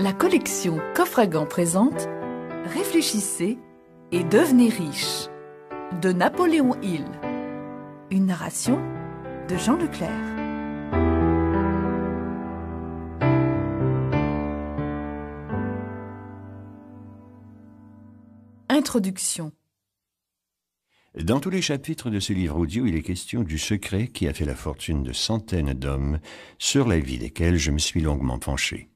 La collection Coffre à Gants présente Réfléchissez et devenez riche de Napoléon Hill. Une narration de Jean Leclerc. Introduction. Dans tous les chapitres de ce livre audio, il est question du secret qui a fait la fortune de centaines d'hommes, sur la vie desquels je me suis longuement penché.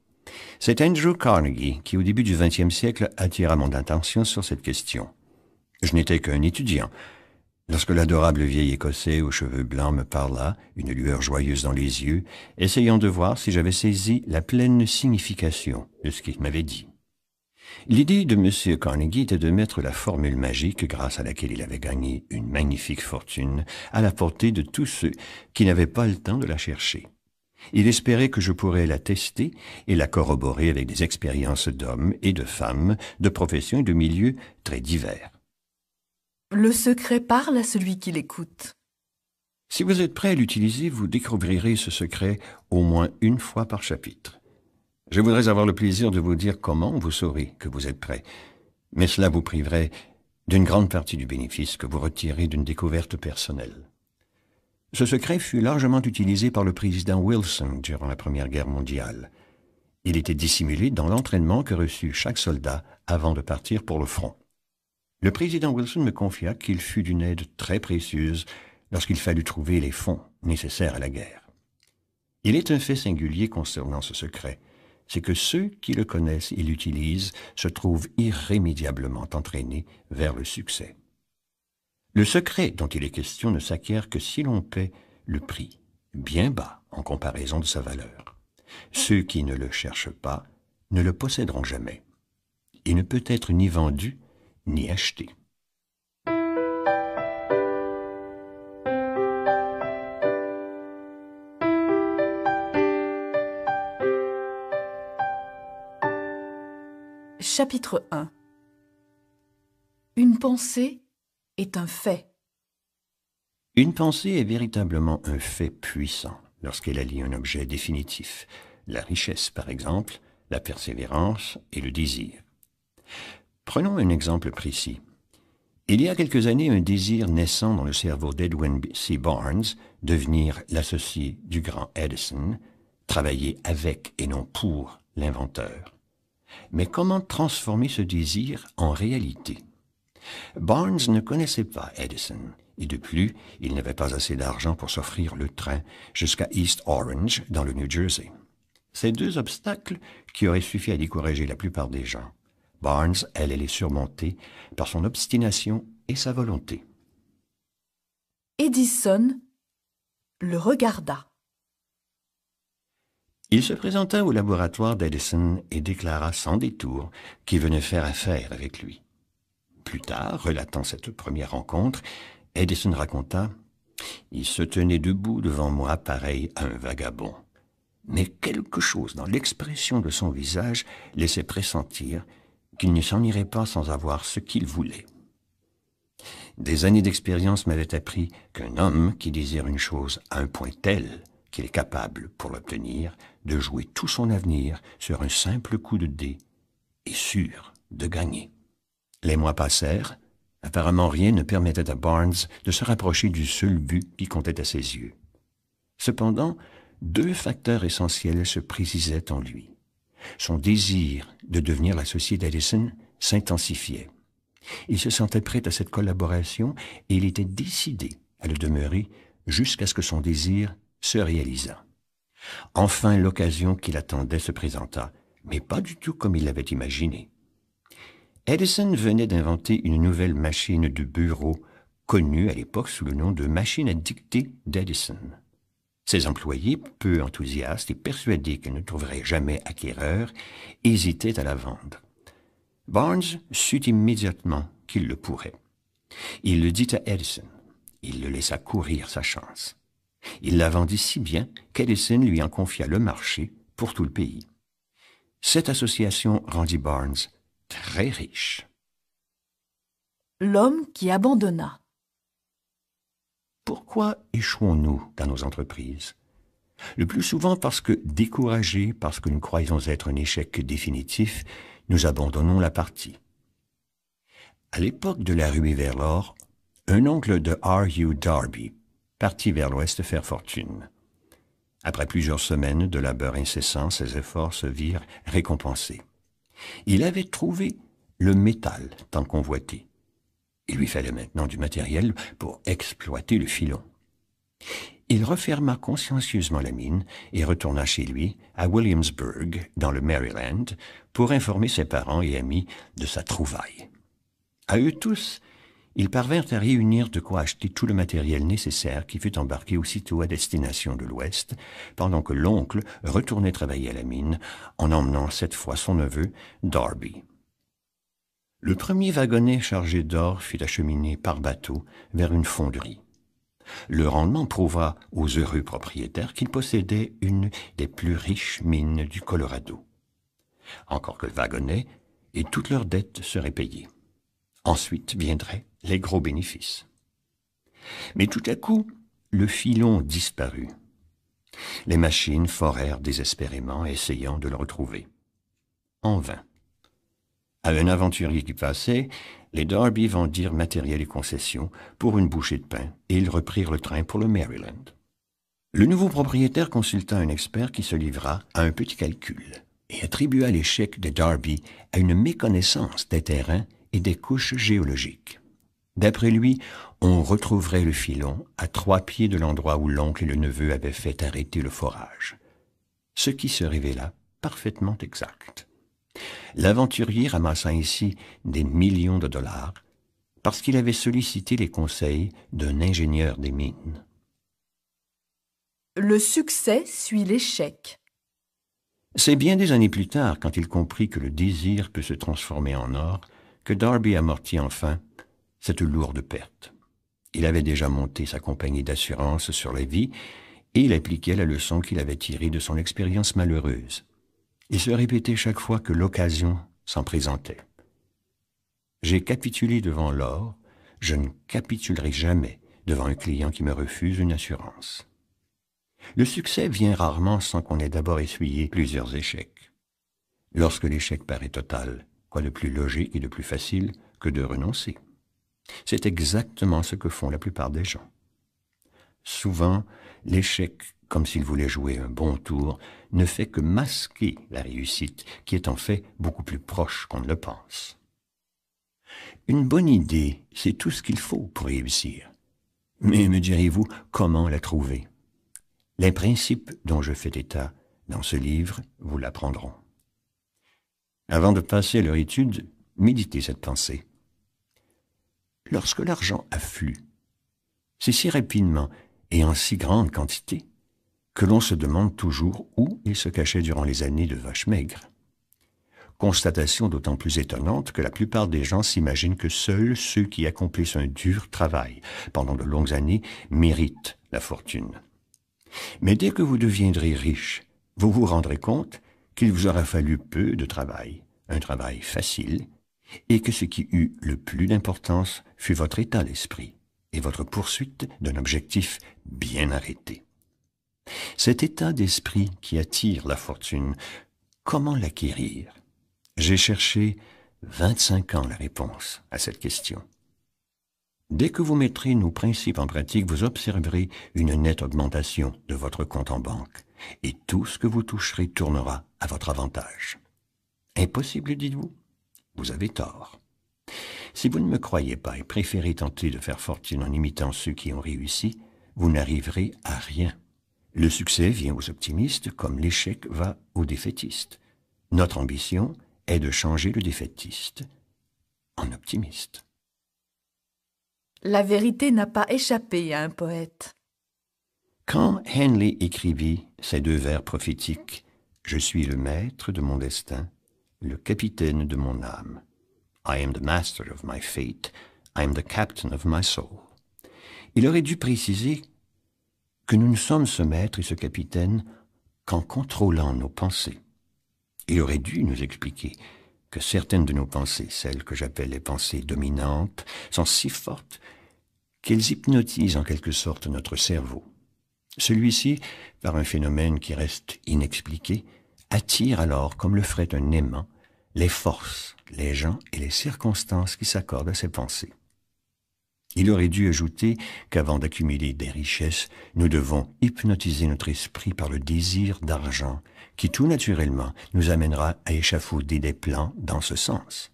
C'est Andrew Carnegie qui, au début du XXe siècle, attira mon attention sur cette question. Je n'étais qu'un étudiant. Lorsque l'adorable vieil Écossais aux cheveux blancs me parla, une lueur joyeuse dans les yeux, essayant de voir si j'avais saisi la pleine signification de ce qu'il m'avait dit. L'idée de M. Carnegie était de mettre la formule magique grâce à laquelle il avait gagné une magnifique fortune à la portée de tous ceux qui n'avaient pas le temps de la chercher. Il espérait que je pourrais la tester et la corroborer avec des expériences d'hommes et de femmes, de professions et de milieux très divers. Le secret parle à celui qui l'écoute. Si vous êtes prêt à l'utiliser, vous découvrirez ce secret au moins une fois par chapitre. Je voudrais avoir le plaisir de vous dire comment vous saurez que vous êtes prêt, mais cela vous priverait d'une grande partie du bénéfice que vous retirez d'une découverte personnelle. Ce secret fut largement utilisé par le président Wilson durant la Première Guerre mondiale. Il était dissimulé dans l'entraînement que reçut chaque soldat avant de partir pour le front. Le président Wilson me confia qu'il fut d'une aide très précieuse lorsqu'il fallut trouver les fonds nécessaires à la guerre. Il est un fait singulier concernant ce secret, c'est que ceux qui le connaissent et l'utilisent se trouvent irrémédiablement entraînés vers le succès. Le secret dont il est question ne s'acquiert que si l'on paie le prix, bien bas en comparaison de sa valeur. Ceux qui ne le cherchent pas ne le posséderont jamais. Il ne peut être ni vendu ni acheté. Chapitre 1. Une pensée est un fait. Une pensée est véritablement un fait puissant lorsqu'elle allie un objet définitif, la richesse par exemple, la persévérance et le désir. Prenons un exemple précis. Il y a quelques années, un désir naissant dans le cerveau d'Edwin C. Barnes, devenir l'associé du grand Edison, travailler avec et non pour l'inventeur. Mais comment transformer ce désir en réalité? Barnes ne connaissait pas Edison, et de plus, il n'avait pas assez d'argent pour s'offrir le train jusqu'à East Orange, dans le New Jersey. Ces deux obstacles qui auraient suffi à décourager la plupart des gens. Barnes allait les surmonter par son obstination et sa volonté. Edison le regarda. Il se présenta au laboratoire d'Edison et déclara sans détour qu'il venait faire affaire avec lui. Plus tard, relatant cette première rencontre, Edison raconta « Il se tenait debout devant moi pareil à un vagabond. Mais quelque chose dans l'expression de son visage laissait pressentir qu'il ne s'en irait pas sans avoir ce qu'il voulait. Des années d'expérience m'avaient appris qu'un homme qui désire une chose à un point tel qu'il est capable, pour l'obtenir, de jouer tout son avenir sur un simple coup de dé est sûr de gagner. » Les mois passèrent. Apparemment, rien ne permettait à Barnes de se rapprocher du seul but qui comptait à ses yeux. Cependant, deux facteurs essentiels se précisaient en lui. Son désir de devenir l'associé d'Edison s'intensifiait. Il se sentait prêt à cette collaboration et il était décidé à le demeurer jusqu'à ce que son désir se réalisât. Enfin, l'occasion qu'il attendait se présenta, mais pas du tout comme il l'avait imaginé. Edison venait d'inventer une nouvelle machine de bureau, connue à l'époque sous le nom de machine à dicter d'Edison. Ses employés, peu enthousiastes et persuadés qu'ils ne trouveraient jamais acquéreur, hésitaient à la vendre. Barnes sut immédiatement qu'il le pourrait. Il le dit à Edison. Il le laissa courir sa chance. Il la vendit si bien qu'Edison lui en confia le marché pour tout le pays. Cette association rendit Barnes très riche. L'homme qui abandonna. Pourquoi échouons-nous dans nos entreprises? Le plus souvent parce que, découragés, parce que nous croyons être un échec définitif, nous abandonnons la partie. À l'époque de la ruée vers l'or, un oncle de R.U. Darby partit vers l'ouest faire fortune. Après plusieurs semaines de labeur incessant, ses efforts se virent récompensés. Il avait trouvé le métal tant convoité. Il lui fallait maintenant du matériel pour exploiter le filon. Il referma consciencieusement la mine et retourna chez lui, à Williamsburg, dans le Maryland, pour informer ses parents et amis de sa trouvaille. À eux tous, ils parvinrent à réunir de quoi acheter tout le matériel nécessaire qui fut embarqué aussitôt à destination de l'Ouest, pendant que l'oncle retournait travailler à la mine, en emmenant cette fois son neveu, Darby. Le premier wagonnet chargé d'or fut acheminé par bateau vers une fonderie. Le rendement prouva aux heureux propriétaires qu'ils possédaient une des plus riches mines du Colorado. Encore que le wagonnet et toutes leurs dettes seraient payées. Ensuite viendraient les gros bénéfices. Mais tout à coup, le filon disparut. Les machines forèrent désespérément, essayant de le retrouver. En vain. À un aventurier qui passait, les Darby vendirent matériel et concessions pour une bouchée de pain et ils reprirent le train pour le Maryland. Le nouveau propriétaire consulta un expert qui se livra à un petit calcul et attribua l'échec des Darby à une méconnaissance des terrains et des couches géologiques. D'après lui, on retrouverait le filon à 3 pieds de l'endroit où l'oncle et le neveu avaient fait arrêter le forage, ce qui se révéla parfaitement exact. L'aventurier ramassa ainsi des millions de dollars parce qu'il avait sollicité les conseils d'un ingénieur des mines. Le succès suit l'échec. C'est bien des années plus tard, quand il comprit que le désir peut se transformer en or, que Darby amortit enfin cette lourde perte. Il avait déjà monté sa compagnie d'assurance sur la vie et il appliquait la leçon qu'il avait tirée de son expérience malheureuse. Il se répétait chaque fois que l'occasion s'en présentait. J'ai capitulé devant l'or, je ne capitulerai jamais devant un client qui me refuse une assurance. Le succès vient rarement sans qu'on ait d'abord essuyé plusieurs échecs. Lorsque l'échec paraît total, quoi de plus logique et de plus facile que de renoncer? C'est exactement ce que font la plupart des gens. Souvent, l'échec, comme s'il voulait jouer un bon tour, ne fait que masquer la réussite, qui est en fait beaucoup plus proche qu'on ne le pense. Une bonne idée, c'est tout ce qu'il faut pour réussir. Mais me direz-vous, comment la trouver? Les principes dont je fais état dans ce livre vous l'apprendront. Avant de passer à leur étude, méditez cette pensée. Lorsque l'argent afflue, c'est si rapidement et en si grande quantité que l'on se demande toujours où il se cachait durant les années de vache maigre. Constatation d'autant plus étonnante que la plupart des gens s'imaginent que seuls ceux qui accomplissent un dur travail pendant de longues années méritent la fortune. Mais dès que vous deviendrez riche, vous vous rendrez compte qu'il vous aura fallu peu de travail, un travail facile, et que ce qui eut le plus d'importance fut votre état d'esprit et votre poursuite d'un objectif bien arrêté. Cet état d'esprit qui attire la fortune, comment l'acquérir? J'ai cherché 25 ans la réponse à cette question. Dès que vous mettrez nos principes en pratique, vous observerez une nette augmentation de votre compte en banque, et tout ce que vous toucherez tournera à votre avantage. Impossible, dites-vous? Vous avez tort. Si vous ne me croyez pas et préférez tenter de faire fortune en imitant ceux qui ont réussi, vous n'arriverez à rien. Le succès vient aux optimistes comme l'échec va aux défaitistes. Notre ambition est de changer le défaitiste en optimiste. La vérité n'a pas échappé à un poète. Quand Henley écrivit ces 2 vers prophétiques, « Je suis le maître de mon destin, le capitaine de mon âme. I am the master of my fate, I am the captain of my soul. » Il aurait dû préciser que nous ne sommes ce maître et ce capitaine qu'en contrôlant nos pensées. Il aurait dû nous expliquer que certaines de nos pensées, celles que j'appelle les pensées dominantes, sont si fortes qu'elles hypnotisent en quelque sorte notre cerveau. Celui-ci, par un phénomène qui reste inexpliqué, attire alors, comme le ferait un aimant, les forces, les gens et les circonstances qui s'accordent à ses pensées. Il aurait dû ajouter qu'avant d'accumuler des richesses, nous devons hypnotiser notre esprit par le désir d'argent qui tout naturellement nous amènera à échafauder des plans dans ce sens.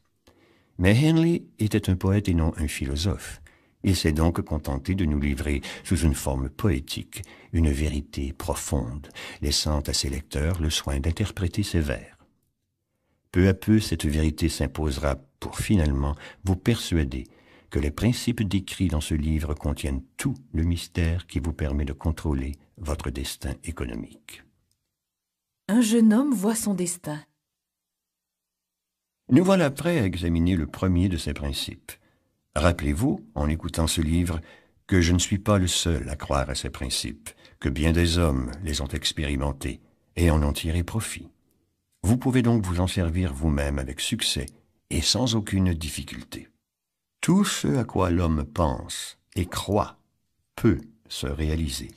Mais Henley était un poète et non un philosophe. Il s'est donc contenté de nous livrer sous une forme poétique une vérité profonde, laissant à ses lecteurs le soin d'interpréter ses vers. Peu à peu, cette vérité s'imposera pour finalement vous persuader que les principes décrits dans ce livre contiennent tout le mystère qui vous permet de contrôler votre destin économique. Un jeune homme voit son destin. Nous voilà prêts à examiner le premier de ces principes. Rappelez-vous, en écoutant ce livre, que je ne suis pas le seul à croire à ces principes, que bien des hommes les ont expérimentés et en ont tiré profit. Vous pouvez donc vous en servir vous-même avec succès et sans aucune difficulté. Tout ce à quoi l'homme pense et croit peut se réaliser.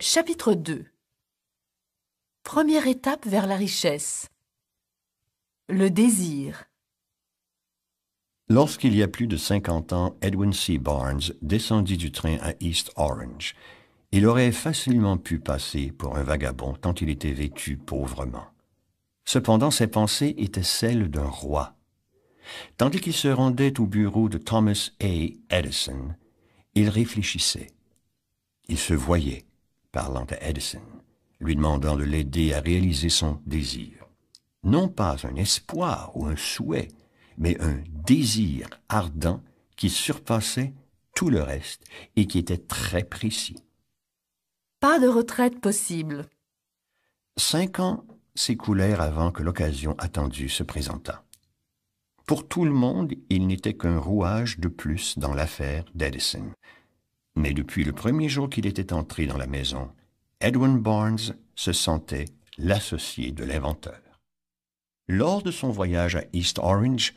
Chapitre 2. Première étape vers la richesse. Le désir. Lorsqu'il y a plus de 50 ans, Edwin C. Barnes descendit du train à East Orange. Il aurait facilement pu passer pour un vagabond tant il était vêtu pauvrement. Cependant, ses pensées étaient celles d'un roi. Tandis qu'il se rendait au bureau de Thomas A. Edison, il réfléchissait. Il se voyait, parlant à Edison, lui demandant de l'aider à réaliser son désir. Non pas un espoir ou un souhait, mais un désir ardent qui surpassait tout le reste et qui était très précis. Pas de retraite possible. 5 ans s'écoulèrent avant que l'occasion attendue se présentât. Pour tout le monde, il n'était qu'un rouage de plus dans l'affaire d'Edison. Mais depuis le premier jour qu'il était entré dans la maison, Edwin Barnes se sentait l'associé de l'inventeur. Lors de son voyage à East Orange,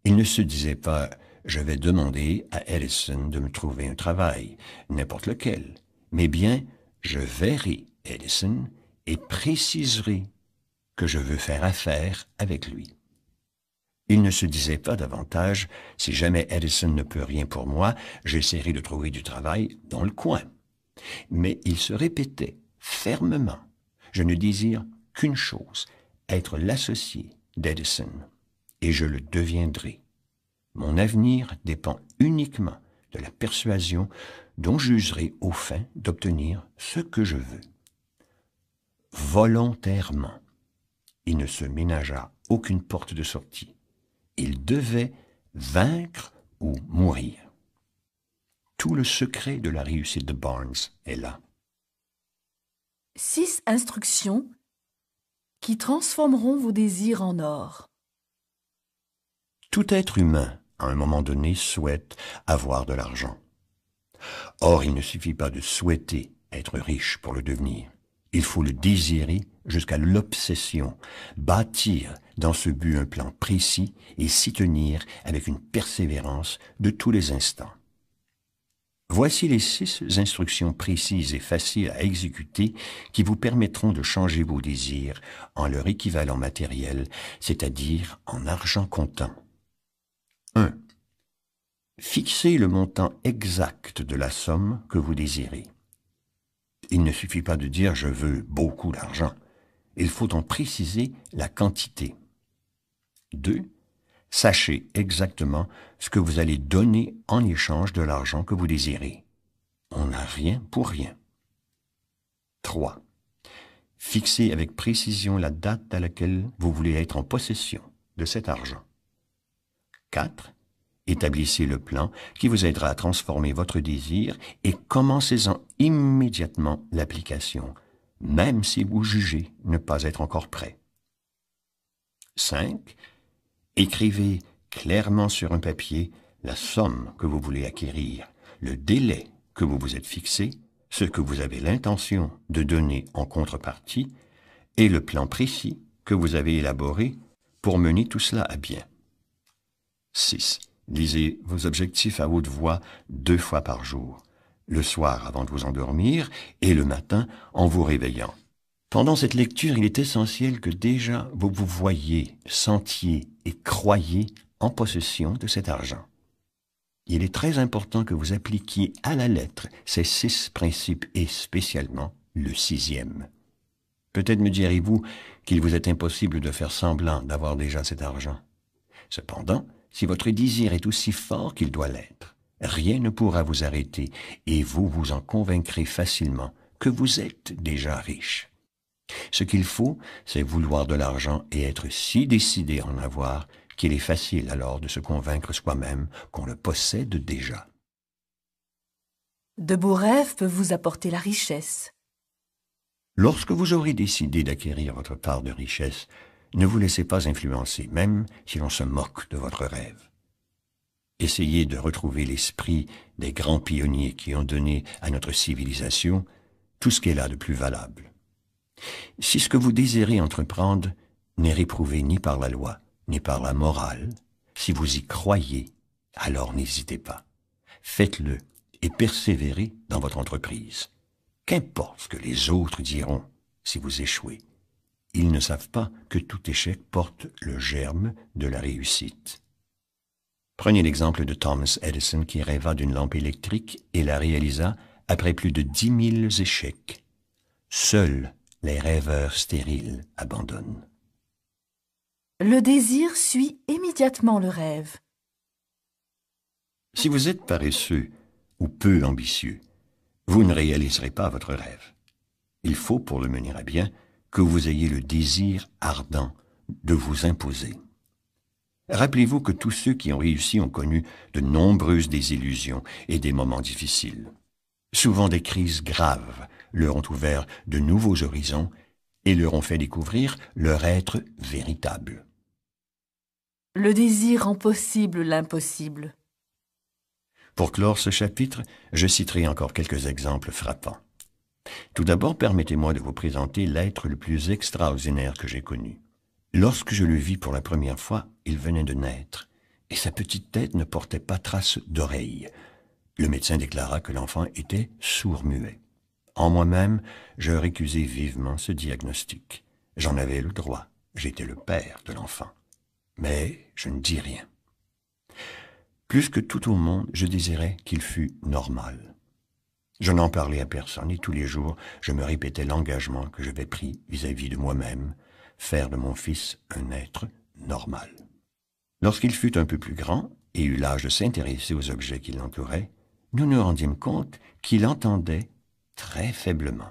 il ne se disait pas « je vais demander à Edison de me trouver un travail, n'importe lequel », mais bien « je verrai Edison et préciserai que je veux faire affaire avec lui ». Il ne se disait pas davantage « si jamais Edison ne peut rien pour moi, j'essaierai de trouver du travail dans le coin ». Mais il se répétait fermement « je ne désire qu'une chose, être l'associé d'Edison, et je le deviendrai. Mon avenir dépend uniquement de la persuasion dont j'userai au fin d'obtenir ce que je veux. » Volontairement, il ne se ménagea aucune porte de sortie. Il devait vaincre ou mourir. Tout le secret de la réussite de Barnes est là. 6 instructions qui transformeront vos désirs en or. Tout être humain, à un moment donné, souhaite avoir de l'argent. Or, il ne suffit pas de souhaiter être riche pour le devenir. Il faut le désirer jusqu'à l'obsession, bâtir dans ce but un plan précis et s'y tenir avec une persévérance de tous les instants. Voici les 6 instructions précises et faciles à exécuter qui vous permettront de changer vos désirs en leur équivalent matériel, c'est-à-dire en argent comptant. 1. Fixez le montant exact de la somme que vous désirez. Il ne suffit pas de dire « je veux beaucoup d'argent ». Il faut en préciser la quantité. 2. Sachez exactement ce que vous allez donner en échange de l'argent que vous désirez. On n'a rien pour rien. 3. Fixez avec précision la date à laquelle vous voulez être en possession de cet argent. 4. Établissez le plan qui vous aidera à transformer votre désir et commencez-en immédiatement l'application, même si vous jugez ne pas être encore prêt. 5. Écrivez clairement sur un papier la somme que vous voulez acquérir, le délai que vous vous êtes fixé, ce que vous avez l'intention de donner en contrepartie et le plan précis que vous avez élaboré pour mener tout cela à bien. 6. Lisez vos objectifs à haute voix 2 fois par jour, le soir avant de vous endormir et le matin en vous réveillant. Pendant cette lecture, il est essentiel que déjà vous vous voyiez, sentiez et croyiez en possession de cet argent. Il est très important que vous appliquiez à la lettre ces 6 principes et spécialement le 6e. Peut-être me direz-vous qu'il vous est impossible de faire semblant d'avoir déjà cet argent. Cependant, si votre désir est aussi fort qu'il doit l'être, rien ne pourra vous arrêter et vous vous en convaincrez facilement que vous êtes déjà riche. Ce qu'il faut, c'est vouloir de l'argent et être si décidé à en avoir qu'il est facile alors de se convaincre soi-même qu'on le possède déjà. De beaux rêves peuvent vous apporter la richesse. Lorsque vous aurez décidé d'acquérir votre part de richesse, ne vous laissez pas influencer, même si l'on se moque de votre rêve. Essayez de retrouver l'esprit des grands pionniers qui ont donné à notre civilisation tout ce qu'elle a de plus valable. Si ce que vous désirez entreprendre n'est réprouvé ni par la loi, ni par la morale, si vous y croyez, alors n'hésitez pas. Faites-le et persévérez dans votre entreprise. Qu'importe ce que les autres diront si vous échouez. Ils ne savent pas que tout échec porte le germe de la réussite. Prenez l'exemple de Thomas Edison qui rêva d'une lampe électrique et la réalisa après plus de 10 000 échecs. Seuls les rêveurs stériles abandonnent. Le désir suit immédiatement le rêve. Si vous êtes paresseux ou peu ambitieux, vous ne réaliserez pas votre rêve. Il faut, pour le mener à bien, que vous ayez le désir ardent de vous imposer. Rappelez-vous que tous ceux qui ont réussi ont connu de nombreuses désillusions et des moments difficiles. Souvent des crises graves leur ont ouvert de nouveaux horizons et leur ont fait découvrir leur être véritable. Le désir rend possible l'impossible. Pour clore ce chapitre, je citerai encore quelques exemples frappants. Tout d'abord, permettez-moi de vous présenter l'être le plus extraordinaire que j'ai connu. Lorsque je le vis pour la première fois, il venait de naître, et sa petite tête ne portait pas trace d'oreille. Le médecin déclara que l'enfant était sourd-muet. En moi-même, je récusai vivement ce diagnostic. J'en avais le droit, j'étais le père de l'enfant. Mais je ne dis rien. Plus que tout au monde, je désirais qu'il fût normal. Je n'en parlais à personne et tous les jours, je me répétais l'engagement que j'avais pris vis-à-vis de moi-même, faire de mon fils un être normal. Lorsqu'il fut un peu plus grand et eut l'âge de s'intéresser aux objets qui l'entouraient, nous nous rendîmes compte qu'il entendait très faiblement.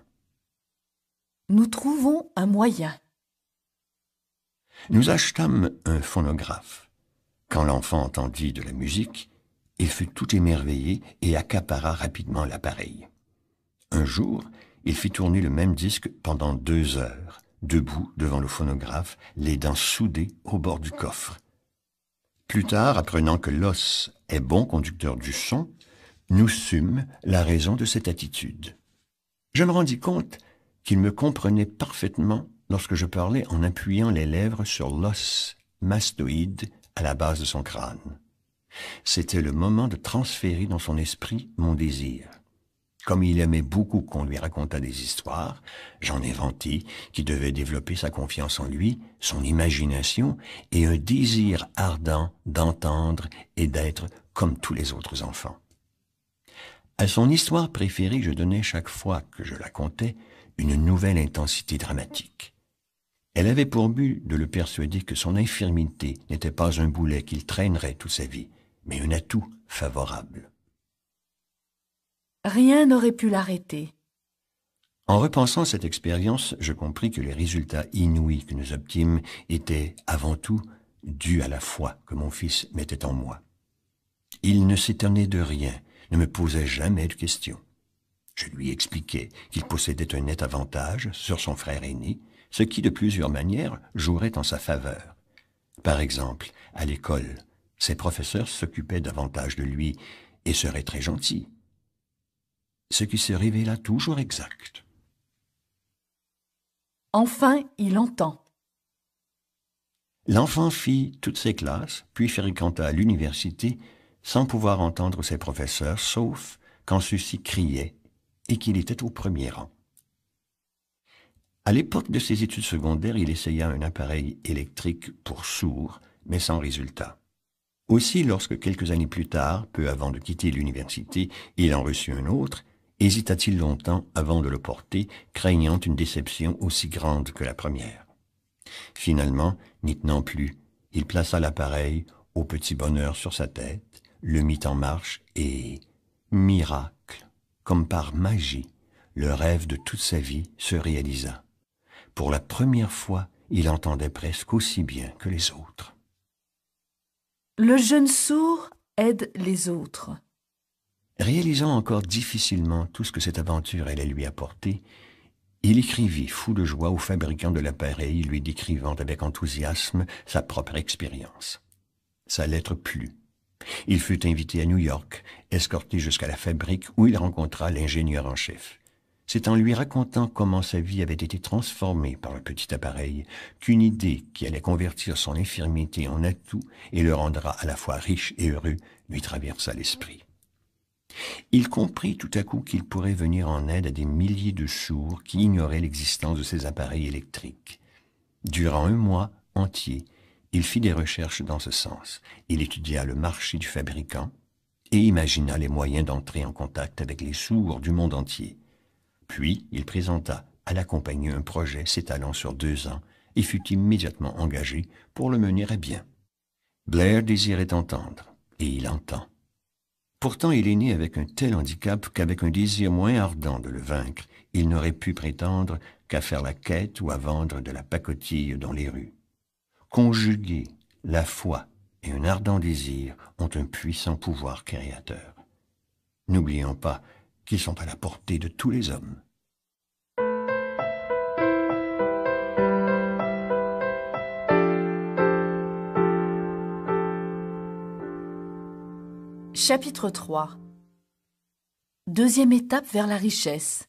Nous trouvons un moyen. Nous achetâmes un phonographe. Quand l'enfant entendit de la musique, il fut tout émerveillé et accapara rapidement l'appareil. Un jour, il fit tourner le même disque pendant 2 heures, debout devant le phonographe, les dents soudées au bord du coffre. Plus tard, apprenant que l'os est bon conducteur du son, nous sûmes la raison de cette attitude. Je me rendis compte qu'il me comprenait parfaitement lorsque je parlais en appuyant les lèvres sur l'os mastoïde à la base de son crâne. C'était le moment de transférer dans son esprit mon désir. Comme il aimait beaucoup qu'on lui racontât des histoires, j'en inventai qui devaient développer sa confiance en lui, son imagination et un désir ardent d'entendre et d'être comme tous les autres enfants. À son histoire préférée, je donnais chaque fois que je la contais une nouvelle intensité dramatique. Elle avait pour but de le persuader que son infirmité n'était pas un boulet qu'il traînerait toute sa vie, mais un atout favorable. Rien n'aurait pu l'arrêter. En repensant cette expérience, je compris que les résultats inouïs que nous obtîmes étaient, avant tout, dus à la foi que mon fils mettait en moi. Il ne s'étonnait de rien, ne me posait jamais de questions. Je lui expliquais qu'il possédait un net avantage sur son frère aîné, ce qui, de plusieurs manières, jouerait en sa faveur. Par exemple, à l'école, ses professeurs s'occupaient davantage de lui et seraient très gentils. ce qui se révéla toujours exact. Enfin, il entend. L'enfant fit toutes ses classes, puis fréquenta l'université sans pouvoir entendre ses professeurs, sauf quand ceux-ci criaient et qu'il était au premier rang. À l'époque de ses études secondaires, il essaya un appareil électrique pour sourds, mais sans résultat. Aussi, lorsque quelques années plus tard, peu avant de quitter l'université, il en reçut un autre, hésita-t-il longtemps avant de le porter, craignant une déception aussi grande que la première. Finalement, n'y tenant plus, il plaça l'appareil au petit bonheur sur sa tête, le mit en marche et, miracle, comme par magie, le rêve de toute sa vie se réalisa. Pour la première fois, il entendait presque aussi bien que les autres. Le jeune sourd aide les autres. Réalisant encore difficilement tout ce que cette aventure allait lui apporter, il écrivit fou de joie au fabricant de l'appareil, lui décrivant avec enthousiasme sa propre expérience. Sa lettre plut. Il fut invité à New York, escorté jusqu'à la fabrique où il rencontra l'ingénieur en chef. C'est en lui racontant comment sa vie avait été transformée par le petit appareil qu'une idée qui allait convertir son infirmité en atout et le rendra à la fois riche et heureux lui traversa l'esprit. Il comprit tout à coup qu'il pourrait venir en aide à des milliers de sourds qui ignoraient l'existence de ces appareils électriques. Durant un mois entier, il fit des recherches dans ce sens. Il étudia le marché du fabricant et imagina les moyens d'entrer en contact avec les sourds du monde entier. Puis, il présenta à la compagnie un projet s'étalant sur 2 ans et fut immédiatement engagé pour le mener à bien. Blair désirait entendre, et il entend. Pourtant, il est né avec un tel handicap qu'avec un désir moins ardent de le vaincre, il n'aurait pu prétendre qu'à faire la quête ou à vendre de la pacotille dans les rues. Conjuguer la foi et un ardent désir ont un puissant pouvoir créateur. N'oublions pas qu'ils sont à la portée de tous les hommes. Chapitre 3. Deuxième étape vers la richesse.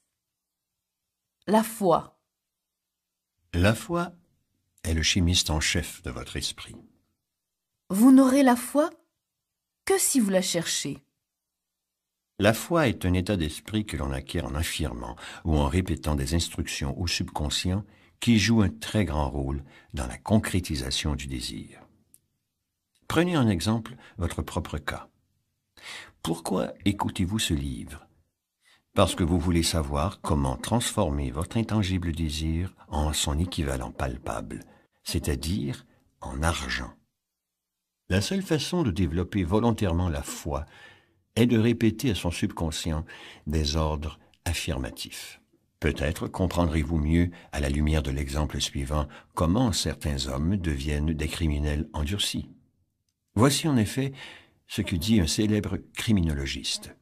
La foi. La foi est le chimiste en chef de votre esprit. Vous n'aurez la foi que si vous la cherchez. La foi est un état d'esprit que l'on acquiert en affirmant ou en répétant des instructions au subconscient qui jouent un très grand rôle dans la concrétisation du désir. Prenez en exemple votre propre cas. Pourquoi écoutez-vous ce livre? Parce que vous voulez savoir comment transformer votre intangible désir en son équivalent palpable, c'est-à-dire en argent. La seule façon de développer volontairement la foi est de répéter à son subconscient des ordres affirmatifs. Peut-être comprendrez-vous mieux, à la lumière de l'exemple suivant, comment certains hommes deviennent des criminels endurcis. Voici en effet ce que dit un célèbre criminologiste.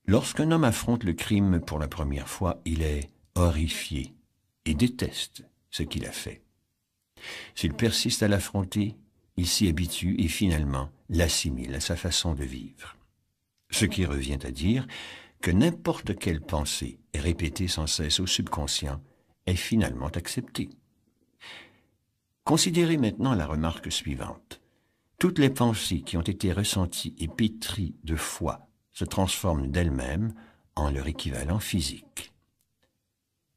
Lorsqu'un homme affronte le crime pour la première fois, il est horrifié et déteste ce qu'il a fait. S'il persiste à l'affronter, il s'y habitue et finalement l'assimile à sa façon de vivre. Ce qui revient à dire que n'importe quelle pensée répétée sans cesse au subconscient est finalement acceptée. Considérez maintenant la remarque suivante. Toutes les pensées qui ont été ressenties et pétries de foi se transforment d'elles-mêmes en leur équivalent physique.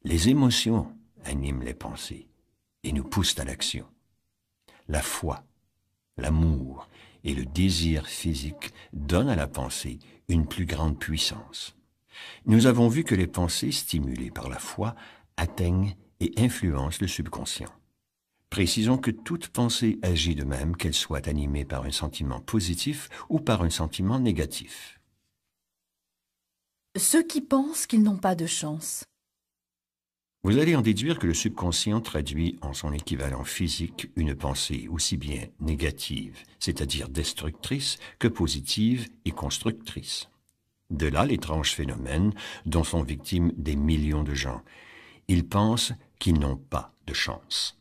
Les émotions animent les pensées et nous poussent à l'action. La foi, l'amour et le désir physique donnent à la pensée une plus grande puissance. Nous avons vu que les pensées stimulées par la foi atteignent et influencent le subconscient. Précisons que toute pensée agit de même qu'elle soit animée par un sentiment positif ou par un sentiment négatif. Ceux qui pensent qu'ils n'ont pas de chance. Vous allez en déduire que le subconscient traduit en son équivalent physique une pensée aussi bien négative, c'est-à-dire destructrice, que positive et constructrice. De là l'étrange phénomène dont sont victimes des millions de gens. Ils pensent qu'ils n'ont pas de chance.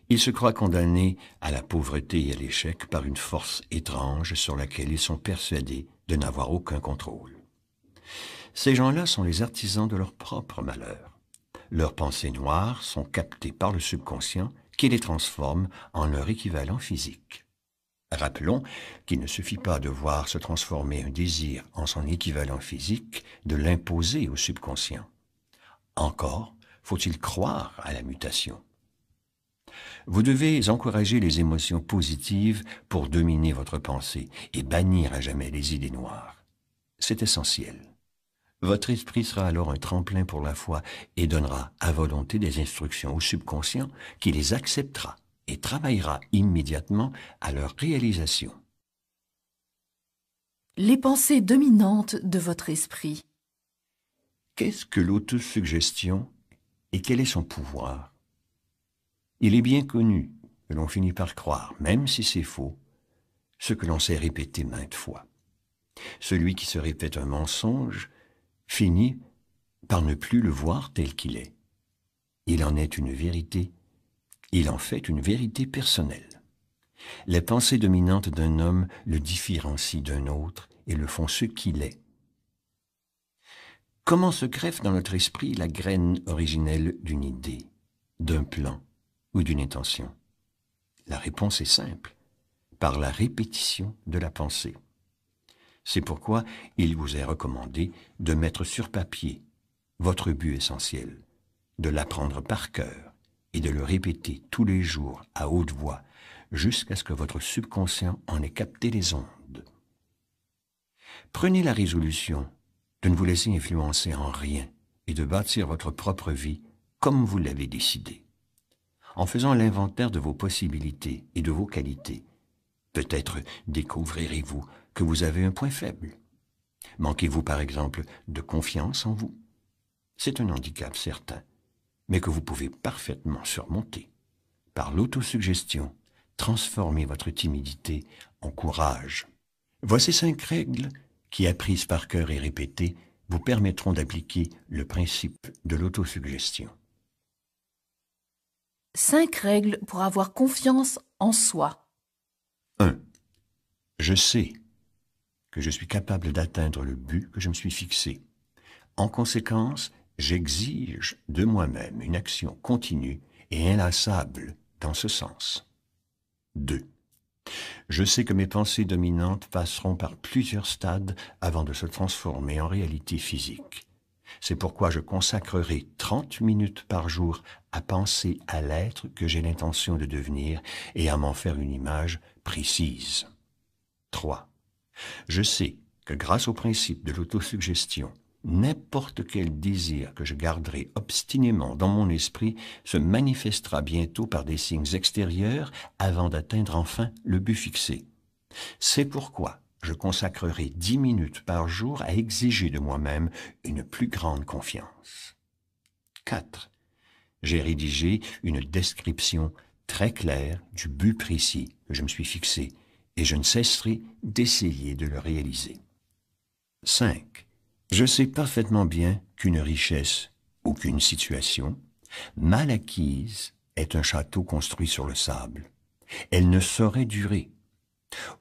Ils se croient condamnés à la pauvreté et à l'échec par une force étrange sur laquelle ils sont persuadés de n'avoir aucun contrôle. Ces gens-là sont les artisans de leur propre malheur. Leurs pensées noires sont captées par le subconscient qui les transforme en leur équivalent physique. Rappelons qu'il ne suffit pas de voir se transformer un désir en son équivalent physique, de l'imposer au subconscient. Encore faut-il croire à la mutation. Vous devez encourager les émotions positives pour dominer votre pensée et bannir à jamais les idées noires. C'est essentiel. Votre esprit sera alors un tremplin pour la foi et donnera à volonté des instructions au subconscient qui les acceptera et travaillera immédiatement à leur réalisation. Les pensées dominantes de votre esprit. Qu'est-ce que l'autosuggestion et quel est son pouvoir? Il est bien connu que l'on finit par croire, même si c'est faux, ce que l'on s'est répété maintes fois. Celui qui se répète un mensonge finit par ne plus le voir tel qu'il est. Il en est une vérité, il en fait une vérité personnelle. Les pensées dominantes d'un homme le différencient d'un autre et le font ce qu'il est. Comment se greffe dans notre esprit la graine originelle d'une idée, d'un plan ou d'une intention? La réponse est simple, par la répétition de la pensée. C'est pourquoi il vous est recommandé de mettre sur papier votre but essentiel, de l'apprendre par cœur et de le répéter tous les jours à haute voix jusqu'à ce que votre subconscient en ait capté les ondes. Prenez la résolution de ne vous laisser influencer en rien et de bâtir votre propre vie comme vous l'avez décidé. En faisant l'inventaire de vos possibilités et de vos qualités, peut-être découvrirez-vous que vous avez un point faible. Manquez-vous par exemple de confiance en vous? C'est un handicap certain, mais que vous pouvez parfaitement surmonter. Par l'autosuggestion, transformez votre timidité en courage. Voici 5 règles qui, apprises par cœur et répétées, vous permettront d'appliquer le principe de l'autosuggestion. 5 règles pour avoir confiance en soi. 1. Je sais que je suis capable d'atteindre le but que je me suis fixé. En conséquence, j'exige de moi-même une action continue et inlassable dans ce sens. 2. Je sais que mes pensées dominantes passeront par plusieurs stades avant de se transformer en réalité physique. C'est pourquoi je consacrerai 30 minutes par jour à penser à l'être que j'ai l'intention de devenir et à m'en faire une image précise. 3. Je sais que grâce au principe de l'autosuggestion, n'importe quel désir que je garderai obstinément dans mon esprit se manifestera bientôt par des signes extérieurs avant d'atteindre enfin le but fixé. C'est pourquoi je consacrerai 10 minutes par jour à exiger de moi-même une plus grande confiance. 4. J'ai rédigé une description très claire du but précis que je me suis fixé et je ne cesserai d'essayer de le réaliser. 5. Je sais parfaitement bien qu'une richesse ou qu'une situation mal acquise est un château construit sur le sable. Elle ne saurait durer.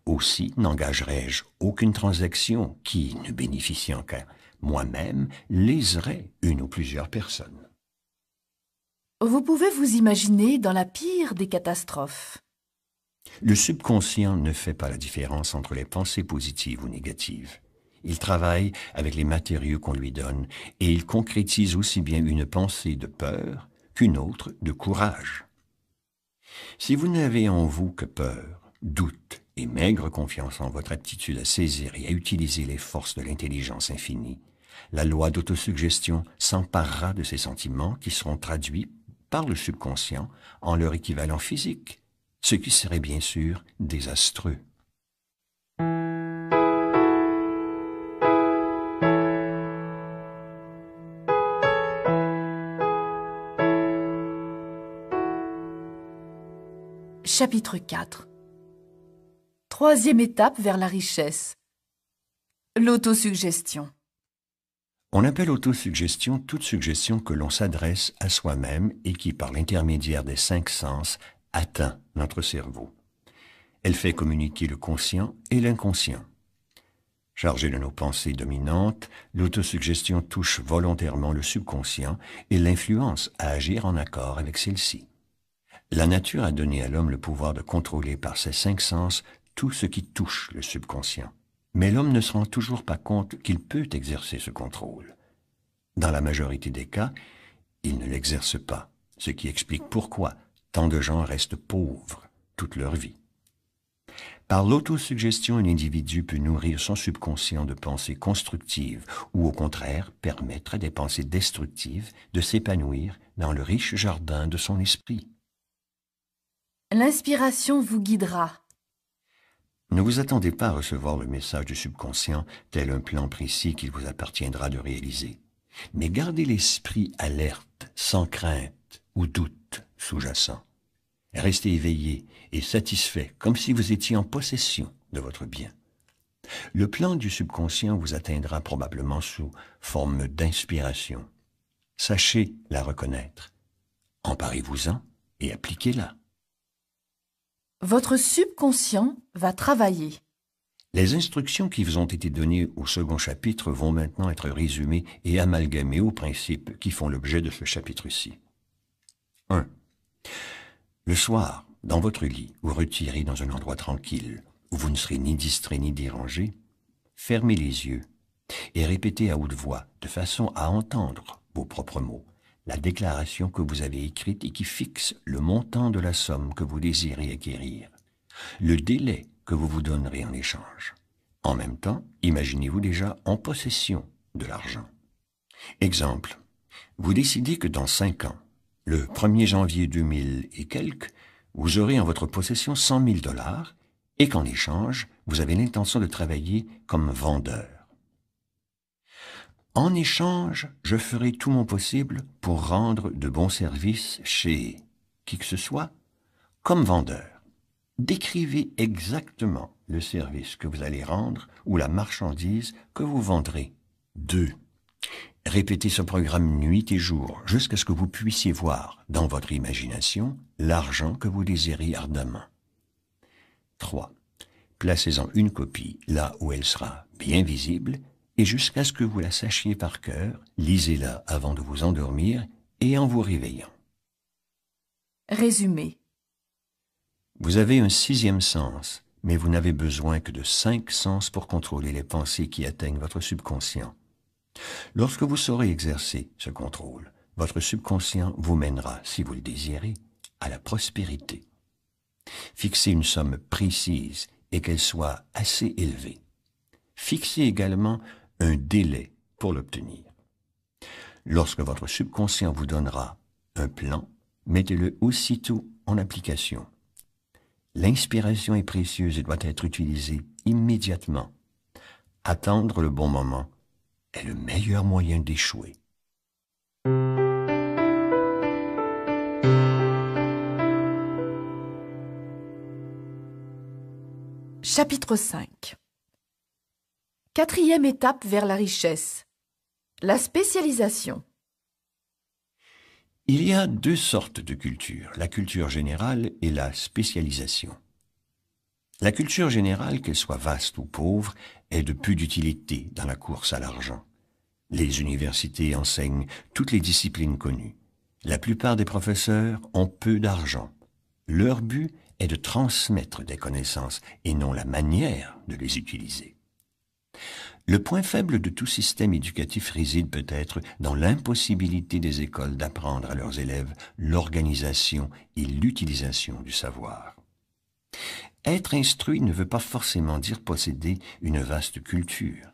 Aussi n'engagerai-je aucune transaction qui, ne bénéficiant qu'à moi-même, léserait une ou plusieurs personnes. Vous pouvez vous imaginer dans la pire des catastrophes. Le subconscient ne fait pas la différence entre les pensées positives ou négatives. Il travaille avec les matériaux qu'on lui donne et il concrétise aussi bien une pensée de peur qu'une autre de courage. Si vous n'avez en vous que peur, doute et maigre confiance en votre aptitude à saisir et à utiliser les forces de l'intelligence infinie, la loi d'autosuggestion s'emparera de ces sentiments qui seront traduits par le subconscient en leur équivalent physique, ce qui serait bien sûr désastreux. Chapitre 4. Troisième étape vers la richesse. L'autosuggestion. On appelle autosuggestion toute suggestion que l'on s'adresse à soi-même et qui, par l'intermédiaire des 5 sens, atteint notre cerveau. Elle fait communiquer le conscient et l'inconscient. Chargé de nos pensées dominantes, l'autosuggestion touche volontairement le subconscient et l'influence à agir en accord avec celle-ci. La nature a donné à l'homme le pouvoir de contrôler par ses 5 sens tout ce qui touche le subconscient. Mais l'homme ne se rend toujours pas compte qu'il peut exercer ce contrôle. Dans la majorité des cas, il ne l'exerce pas, ce qui explique pourquoi tant de gens restent pauvres toute leur vie. Par l'autosuggestion, un individu peut nourrir son subconscient de pensées constructives ou au contraire permettre à des pensées destructives de s'épanouir dans le riche jardin de son esprit. L'inspiration vous guidera. Ne vous attendez pas à recevoir le message du subconscient tel un plan précis qu'il vous appartiendra de réaliser. Mais gardez l'esprit alerte, sans crainte ou doute sous-jacent. Restez éveillé et satisfait, comme si vous étiez en possession de votre bien. Le plan du subconscient vous atteindra probablement sous forme d'inspiration. Sachez la reconnaître. Emparez-vous-en et appliquez-la. Votre subconscient va travailler. Les instructions qui vous ont été données au second chapitre vont maintenant être résumées et amalgamées aux principes qui font l'objet de ce chapitre-ci. 1. Le soir, dans votre lit, vous retirez dans un endroit tranquille, où vous ne serez ni distrait ni dérangé, fermez les yeux et répétez à haute voix, de façon à entendre vos propres mots, la déclaration que vous avez écrite et qui fixe le montant de la somme que vous désirez acquérir, le délai que vous vous donnerez en échange. En même temps, imaginez-vous déjà en possession de l'argent. Exemple, vous décidez que dans 5 ans, le 1er janvier 2000 et quelques, vous aurez en votre possession 100 000 $ et qu'en échange, vous avez l'intention de travailler comme vendeur. En échange, je ferai tout mon possible pour rendre de bons services chez qui que ce soit, comme vendeur. Décrivez exactement le service que vous allez rendre ou la marchandise que vous vendrez. 2. Répétez ce programme nuit et jour jusqu'à ce que vous puissiez voir, dans votre imagination, l'argent que vous désirez ardemment. 3. Placez-en une copie là où elle sera bien visible et jusqu'à ce que vous la sachiez par cœur, lisez-la avant de vous endormir et en vous réveillant. Résumé. Vous avez un 6e sens, mais vous n'avez besoin que de 5 sens pour contrôler les pensées qui atteignent votre subconscient. Lorsque vous saurez exercer ce contrôle, votre subconscient vous mènera, si vous le désirez, à la prospérité. Fixez une somme précise et qu'elle soit assez élevée. Fixez également un délai pour l'obtenir. Lorsque votre subconscient vous donnera un plan, mettez-le aussitôt en application. L'inspiration est précieuse et doit être utilisée immédiatement. Attendre le bon moment est le meilleur moyen d'échouer. Chapitre 5. 4e étape vers la richesse. La spécialisation. Il y a 2 sortes de culture, la culture générale et la spécialisation. La culture générale, qu'elle soit vaste ou pauvre, est de peu d'utilité dans la course à l'argent. Les universités enseignent toutes les disciplines connues. La plupart des professeurs ont peu d'argent. Leur but est de transmettre des connaissances et non la manière de les utiliser. Le point faible de tout système éducatif réside peut-être dans l'impossibilité des écoles d'apprendre à leurs élèves l'organisation et l'utilisation du savoir. Être instruit ne veut pas forcément dire posséder une vaste culture.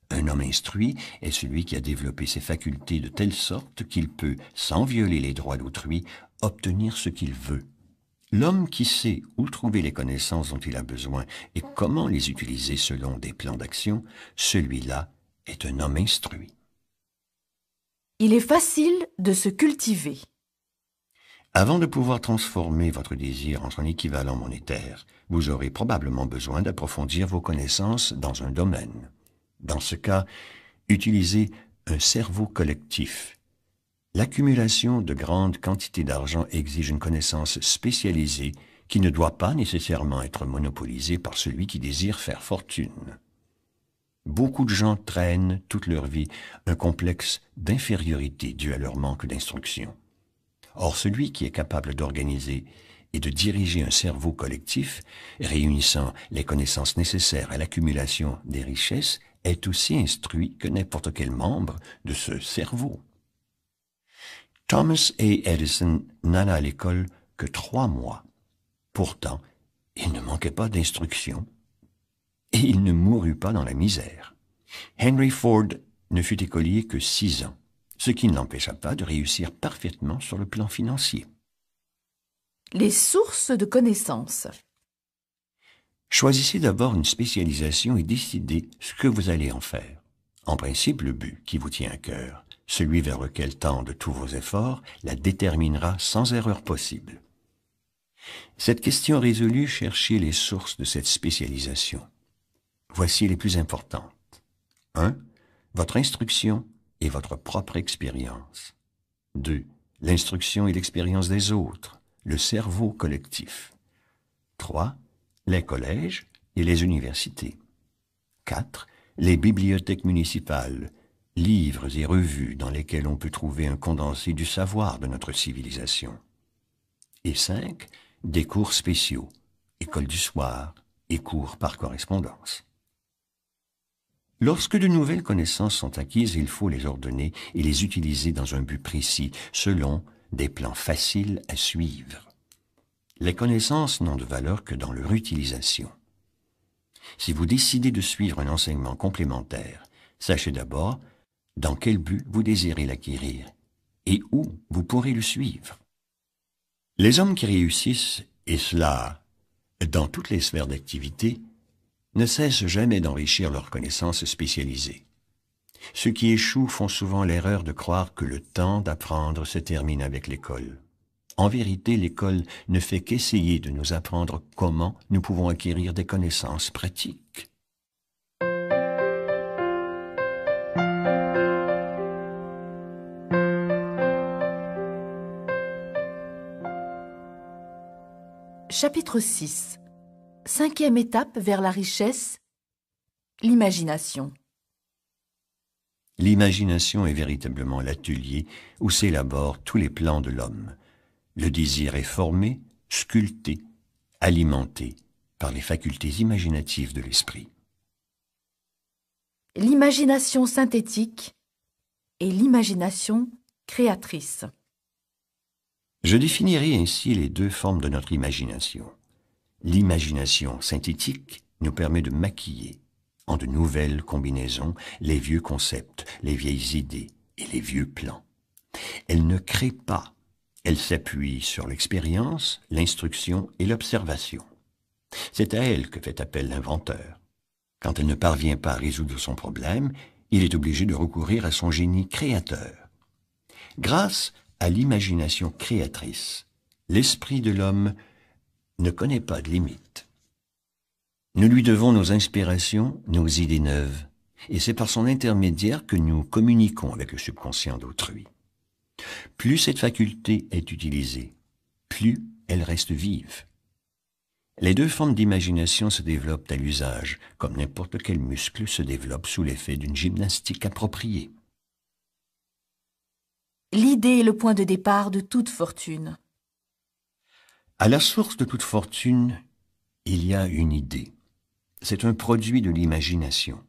Un homme instruit est celui qui a développé ses facultés de telle sorte qu'il peut, sans violer les droits d'autrui, obtenir ce qu'il veut. L'homme qui sait où trouver les connaissances dont il a besoin et comment les utiliser selon des plans d'action, celui-là est un homme instruit. Il est facile de se cultiver. Avant de pouvoir transformer votre désir en son équivalent monétaire, vous aurez probablement besoin d'approfondir vos connaissances dans un domaine. Dans ce cas, utilisez un cerveau collectif. L'accumulation de grandes quantités d'argent exige une connaissance spécialisée qui ne doit pas nécessairement être monopolisée par celui qui désire faire fortune. Beaucoup de gens traînent toute leur vie un complexe d'infériorité dû à leur manque d'instruction. Or, celui qui est capable d'organiser et de diriger un cerveau collectif, réunissant les connaissances nécessaires à l'accumulation des richesses, est aussi instruit que n'importe quel membre de ce cerveau. Thomas A. Edison n'alla à l'école que 3 mois. Pourtant, il ne manquait pas d'instruction et il ne mourut pas dans la misère. Henry Ford ne fut écolier que 6 ans, ce qui ne l'empêcha pas de réussir parfaitement sur le plan financier. Les sources de connaissances. Choisissez d'abord une spécialisation et décidez ce que vous allez en faire. En principe, le but qui vous tient à cœur, celui vers lequel tendent tous vos efforts, la déterminera sans erreur possible. Cette question résolue, cherchez les sources de cette spécialisation. Voici les plus importantes. 1. Votre instruction et votre propre expérience. 2. L'instruction et l'expérience des autres, le cerveau collectif. 3. Les collèges et les universités. 4. Les bibliothèques municipales, livres et revues dans lesquels on peut trouver un condensé du savoir de notre civilisation. Et 5. Des cours spéciaux, écoles du soir et cours par correspondance. Lorsque de nouvelles connaissances sont acquises, il faut les ordonner et les utiliser dans un but précis, selon des plans faciles à suivre. Les connaissances n'ont de valeur que dans leur utilisation. Si vous décidez de suivre un enseignement complémentaire, sachez d'abord dans quel but vous désirez l'acquérir et où vous pourrez le suivre. Les hommes qui réussissent, et cela dans toutes les sphères d'activité, ne cessent jamais d'enrichir leurs connaissances spécialisées. Ceux qui échouent font souvent l'erreur de croire que le temps d'apprendre se termine avec l'école. En vérité, l'école ne fait qu'essayer de nous apprendre comment nous pouvons acquérir des connaissances pratiques. Chapitre 6. 5e étape vers la richesse, l'imagination. L'imagination est véritablement l'atelier où s'élaborent tous les plans de l'homme. Le désir est formé, sculpté, alimenté par les facultés imaginatives de l'esprit. L'imagination synthétique et l'imagination créatrice. Je définirai ainsi les 2 formes de notre imagination. L'imagination synthétique nous permet de maquiller, en de nouvelles combinaisons, les vieux concepts, les vieilles idées et les vieux plans. Elle ne crée pas, elle s'appuie sur l'expérience, l'instruction et l'observation. C'est à elle que fait appel l'inventeur. Quand elle ne parvient pas à résoudre son problème, il est obligé de recourir à son génie créateur. Grâce à l'imagination créatrice, l'esprit de l'homme ne connaît pas de limite. Nous lui devons nos inspirations, nos idées neuves, et c'est par son intermédiaire que nous communiquons avec le subconscient d'autrui. Plus cette faculté est utilisée, plus elle reste vive. Les 2 formes d'imagination se développent à l'usage, comme n'importe quel muscle se développe sous l'effet d'une gymnastique appropriée. L'idée est le point de départ de toute fortune. À la source de toute fortune, il y a une idée. C'est un produit de l'imagination.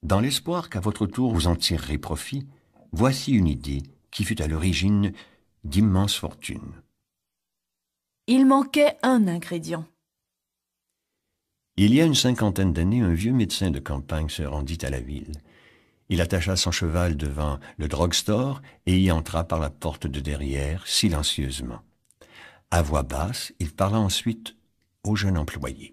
Dans l'espoir qu'à votre tour vous en tirerez profit, voici une idée qui fut à l'origine d'immenses fortunes. Il manquait un ingrédient. Il y a une 50aine d'années, un vieux médecin de campagne se rendit à la ville. Il attacha son cheval devant le drugstore et y entra par la porte de derrière, silencieusement. À voix basse, il parla ensuite au jeune employé.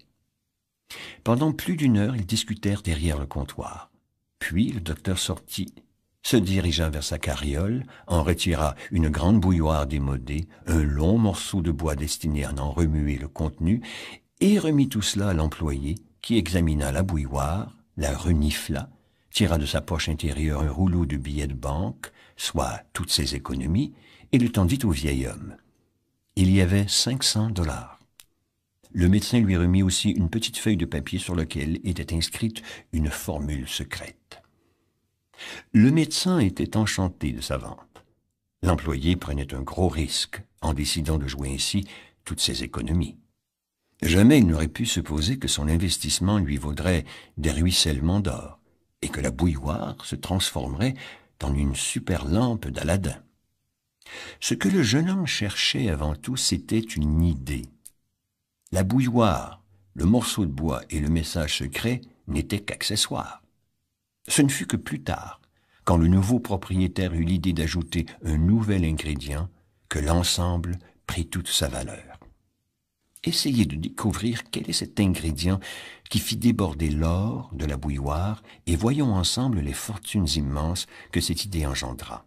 Pendant plus d'1 heure, ils discutèrent derrière le comptoir. Puis le docteur sortit, se dirigea vers sa carriole, en retira une grande bouilloire démodée, un long morceau de bois destiné à en remuer le contenu, et remit tout cela à l'employé, qui examina la bouilloire, la renifla, tira de sa poche intérieure un rouleau de billets de banque, soit toutes ses économies, et le tendit au vieil homme. Il y avait $500. Le médecin lui remit aussi une petite feuille de papier sur laquelle était inscrite une formule secrète. Le médecin était enchanté de sa vente. L'employé prenait un gros risque en décidant de jouer ainsi toutes ses économies. Jamais il n'aurait pu supposer que son investissement lui vaudrait des ruissellements d'or et que la bouilloire se transformerait en une super lampe d'Aladin. Ce que le jeune homme cherchait avant tout, c'était une idée. La bouilloire, le morceau de bois et le message secret n'étaient qu'accessoires. Ce ne fut que plus tard, quand le nouveau propriétaire eut l'idée d'ajouter un nouvel ingrédient, que l'ensemble prit toute sa valeur. Essayez de découvrir quel est cet ingrédient qui fit déborder l'or de la bouilloire et voyons ensemble les fortunes immenses que cette idée engendra.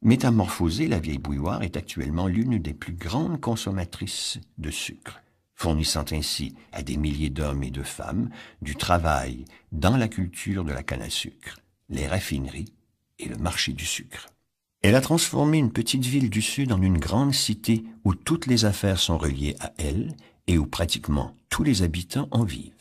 Métamorphosée, la vieille bouilloire est actuellement l'une des plus grandes consommatrices de sucre, fournissant ainsi à des milliers d'hommes et de femmes du travail dans la culture de la canne à sucre, les raffineries et le marché du sucre. Elle a transformé une petite ville du Sud en une grande cité où toutes les affaires sont reliées à elle et où pratiquement tous les habitants en vivent.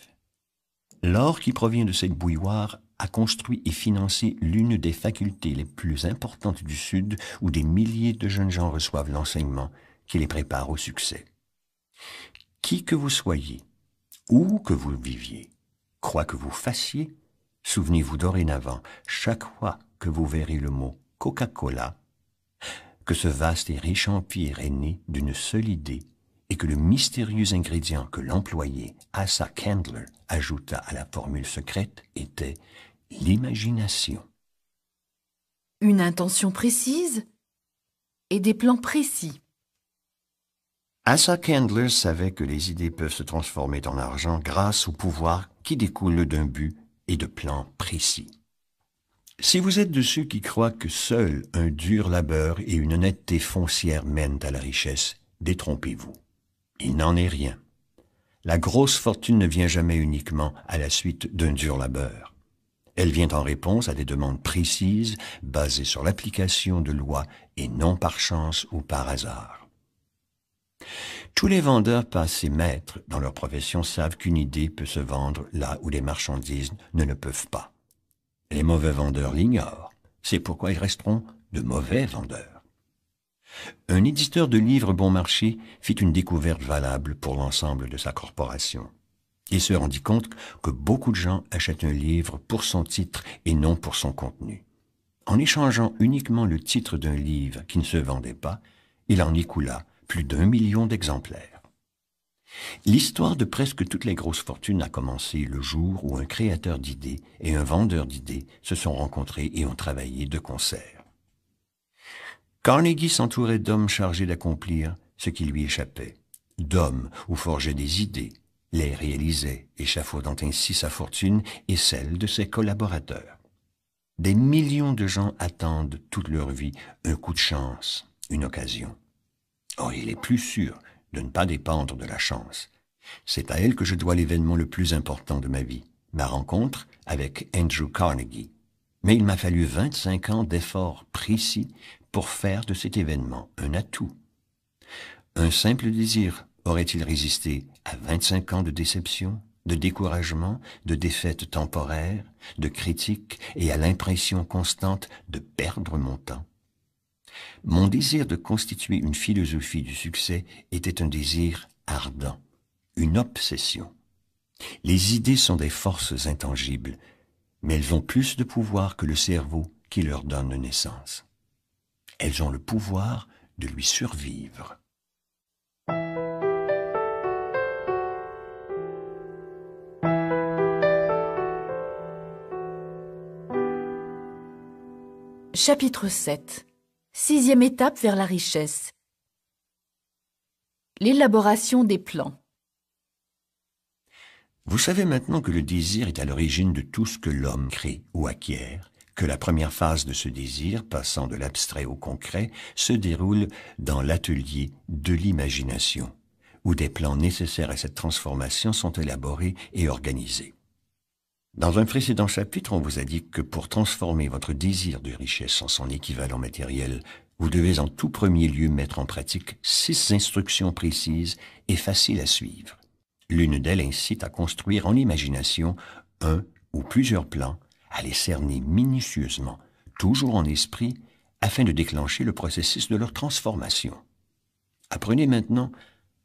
L'or qui provient de cette bouilloire a construit et financé l'une des facultés les plus importantes du Sud où des milliers de jeunes gens reçoivent l'enseignement qui les prépare au succès. Qui que vous soyez, où que vous viviez, quoi que vous fassiez, souvenez-vous dorénavant, chaque fois que vous verrez le mot Coca-Cola, que ce vaste et riche empire est né d'une seule idée et que le mystérieux ingrédient que l'employé Asa Candler ajouta à la formule secrète était l'imagination. Une intention précise et des plans précis. Asa Candler savait que les idées peuvent se transformer en argent grâce au pouvoir qui découle d'un but et de plans précis. Si vous êtes de ceux qui croient que seul un dur labeur et une honnêteté foncière mènent à la richesse, détrompez-vous. Il n'en est rien. La grosse fortune ne vient jamais uniquement à la suite d'un dur labeur. Elle vient en réponse à des demandes précises, basées sur l'application de lois et non par chance ou par hasard. Tous les vendeurs passés maîtres dans leur profession savent qu'une idée peut se vendre là où les marchandises ne le peuvent pas. Les mauvais vendeurs l'ignorent. C'est pourquoi ils resteront de mauvais vendeurs. Un éditeur de livres bon marché fit une découverte valable pour l'ensemble de sa corporation. Il se rendit compte que beaucoup de gens achètent un livre pour son titre et non pour son contenu. En échangeant uniquement le titre d'un livre qui ne se vendait pas, il en écoula plus d'1 million d'exemplaires. L'histoire de presque toutes les grosses fortunes a commencé le jour où un créateur d'idées et un vendeur d'idées se sont rencontrés et ont travaillé de concert. Carnegie s'entourait d'hommes chargés d'accomplir ce qui lui échappait, d'hommes où forgeait des idées, les réalisait, échafaudant ainsi sa fortune et celle de ses collaborateurs. Des millions de gens attendent toute leur vie un coup de chance, une occasion. Or, il est plus sûr de ne pas dépendre de la chance. C'est à elle que je dois l'événement le plus important de ma vie, ma rencontre avec Andrew Carnegie. Mais il m'a fallu 25 ans d'efforts précis pour faire de cet événement un atout. Un simple désir aurait-il résisté à 25 ans de déception, de découragement, de défaites temporaires, de critiques et à l'impression constante de perdre mon temps? Mon désir de constituer une philosophie du succès était un désir ardent, une obsession. Les idées sont des forces intangibles, mais elles ont plus de pouvoir que le cerveau qui leur donne naissance. Elles ont le pouvoir de lui survivre. Chapitre 7. 6e étape vers la richesse. L'élaboration des plans. Vous savez maintenant que le désir est à l'origine de tout ce que l'homme crée ou acquiert, que la première phase de ce désir, passant de l'abstrait au concret, se déroule dans l'atelier de l'imagination, où des plans nécessaires à cette transformation sont élaborés et organisés. Dans un précédent chapitre, on vous a dit que pour transformer votre désir de richesse en son équivalent matériel, vous devez en tout premier lieu mettre en pratique 6 instructions précises et faciles à suivre. L'une d'elles incite à construire en imagination un ou plusieurs plans, à les cerner minutieusement, toujours en esprit, afin de déclencher le processus de leur transformation. Apprenez maintenant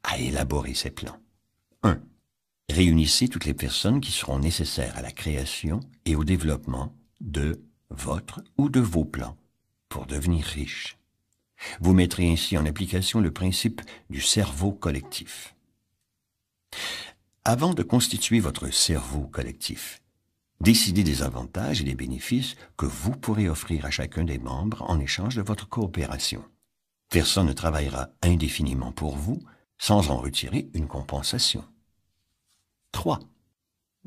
à élaborer ces plans. 1. Réunissez toutes les personnes qui seront nécessaires à la création et au développement de votre ou de vos plans pour devenir riche. Vous mettrez ainsi en application le principe du cerveau collectif. Avant de constituer votre cerveau collectif, décidez des avantages et des bénéfices que vous pourrez offrir à chacun des membres en échange de votre coopération. Personne ne travaillera indéfiniment pour vous sans en retirer une compensation. 3.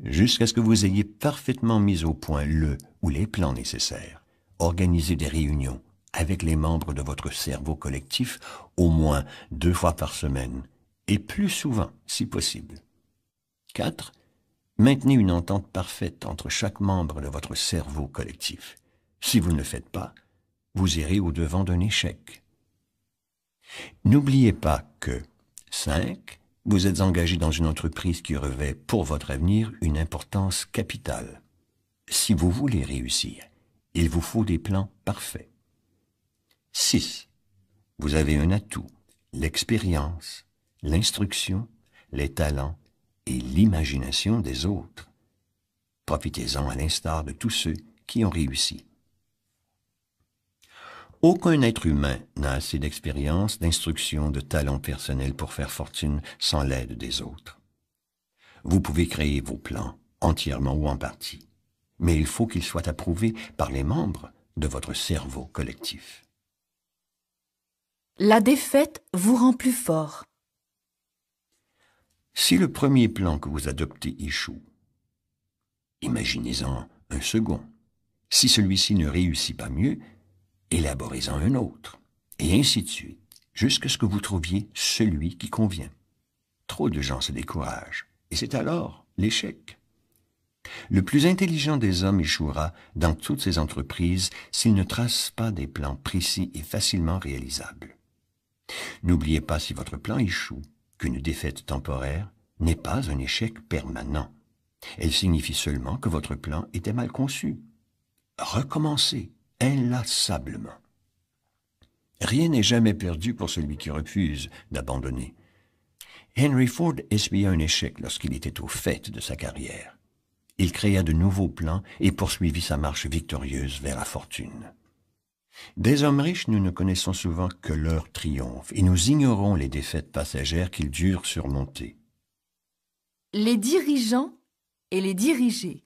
Jusqu'à ce que vous ayez parfaitement mis au point le ou les plans nécessaires, organisez des réunions avec les membres de votre cerveau collectif au moins 2 fois par semaine, et plus souvent si possible. 4. Maintenez une entente parfaite entre chaque membre de votre cerveau collectif. Si vous ne le faites pas, vous irez au-devant d'un échec. N'oubliez pas que 5. Vous êtes engagé dans une entreprise qui revêt pour votre avenir une importance capitale. Si vous voulez réussir, il vous faut des plans parfaits. 6. Vous avez un atout, l'expérience, l'instruction, les talents et l'imagination des autres. Profitez-en à l'instar de tous ceux qui ont réussi. Aucun être humain n'a assez d'expérience, d'instruction, de talent personnel pour faire fortune sans l'aide des autres. Vous pouvez créer vos plans, entièrement ou en partie, mais il faut qu'ils soient approuvés par les membres de votre cerveau collectif. La défaite vous rend plus fort. Si le premier plan que vous adoptez échoue, imaginez-en un second. Si celui-ci ne réussit pas mieux, élaborez-en un autre, et ainsi de suite, jusqu'à ce que vous trouviez celui qui convient. Trop de gens se découragent, et c'est alors l'échec. Le plus intelligent des hommes échouera dans toutes ses entreprises s'il ne trace pas des plans précis et facilement réalisables. N'oubliez pas, si votre plan échoue, qu'une défaite temporaire n'est pas un échec permanent. Elle signifie seulement que votre plan était mal conçu. Recommencez inlassablement. Rien n'est jamais perdu pour celui qui refuse d'abandonner. Henry Ford essuya un échec lorsqu'il était au faîte de sa carrière. Il créa de nouveaux plans et poursuivit sa marche victorieuse vers la fortune. Des hommes riches, nous ne connaissons souvent que leur triomphe et nous ignorons les défaites passagères qu'ils durent surmonter. Les dirigeants et les dirigés.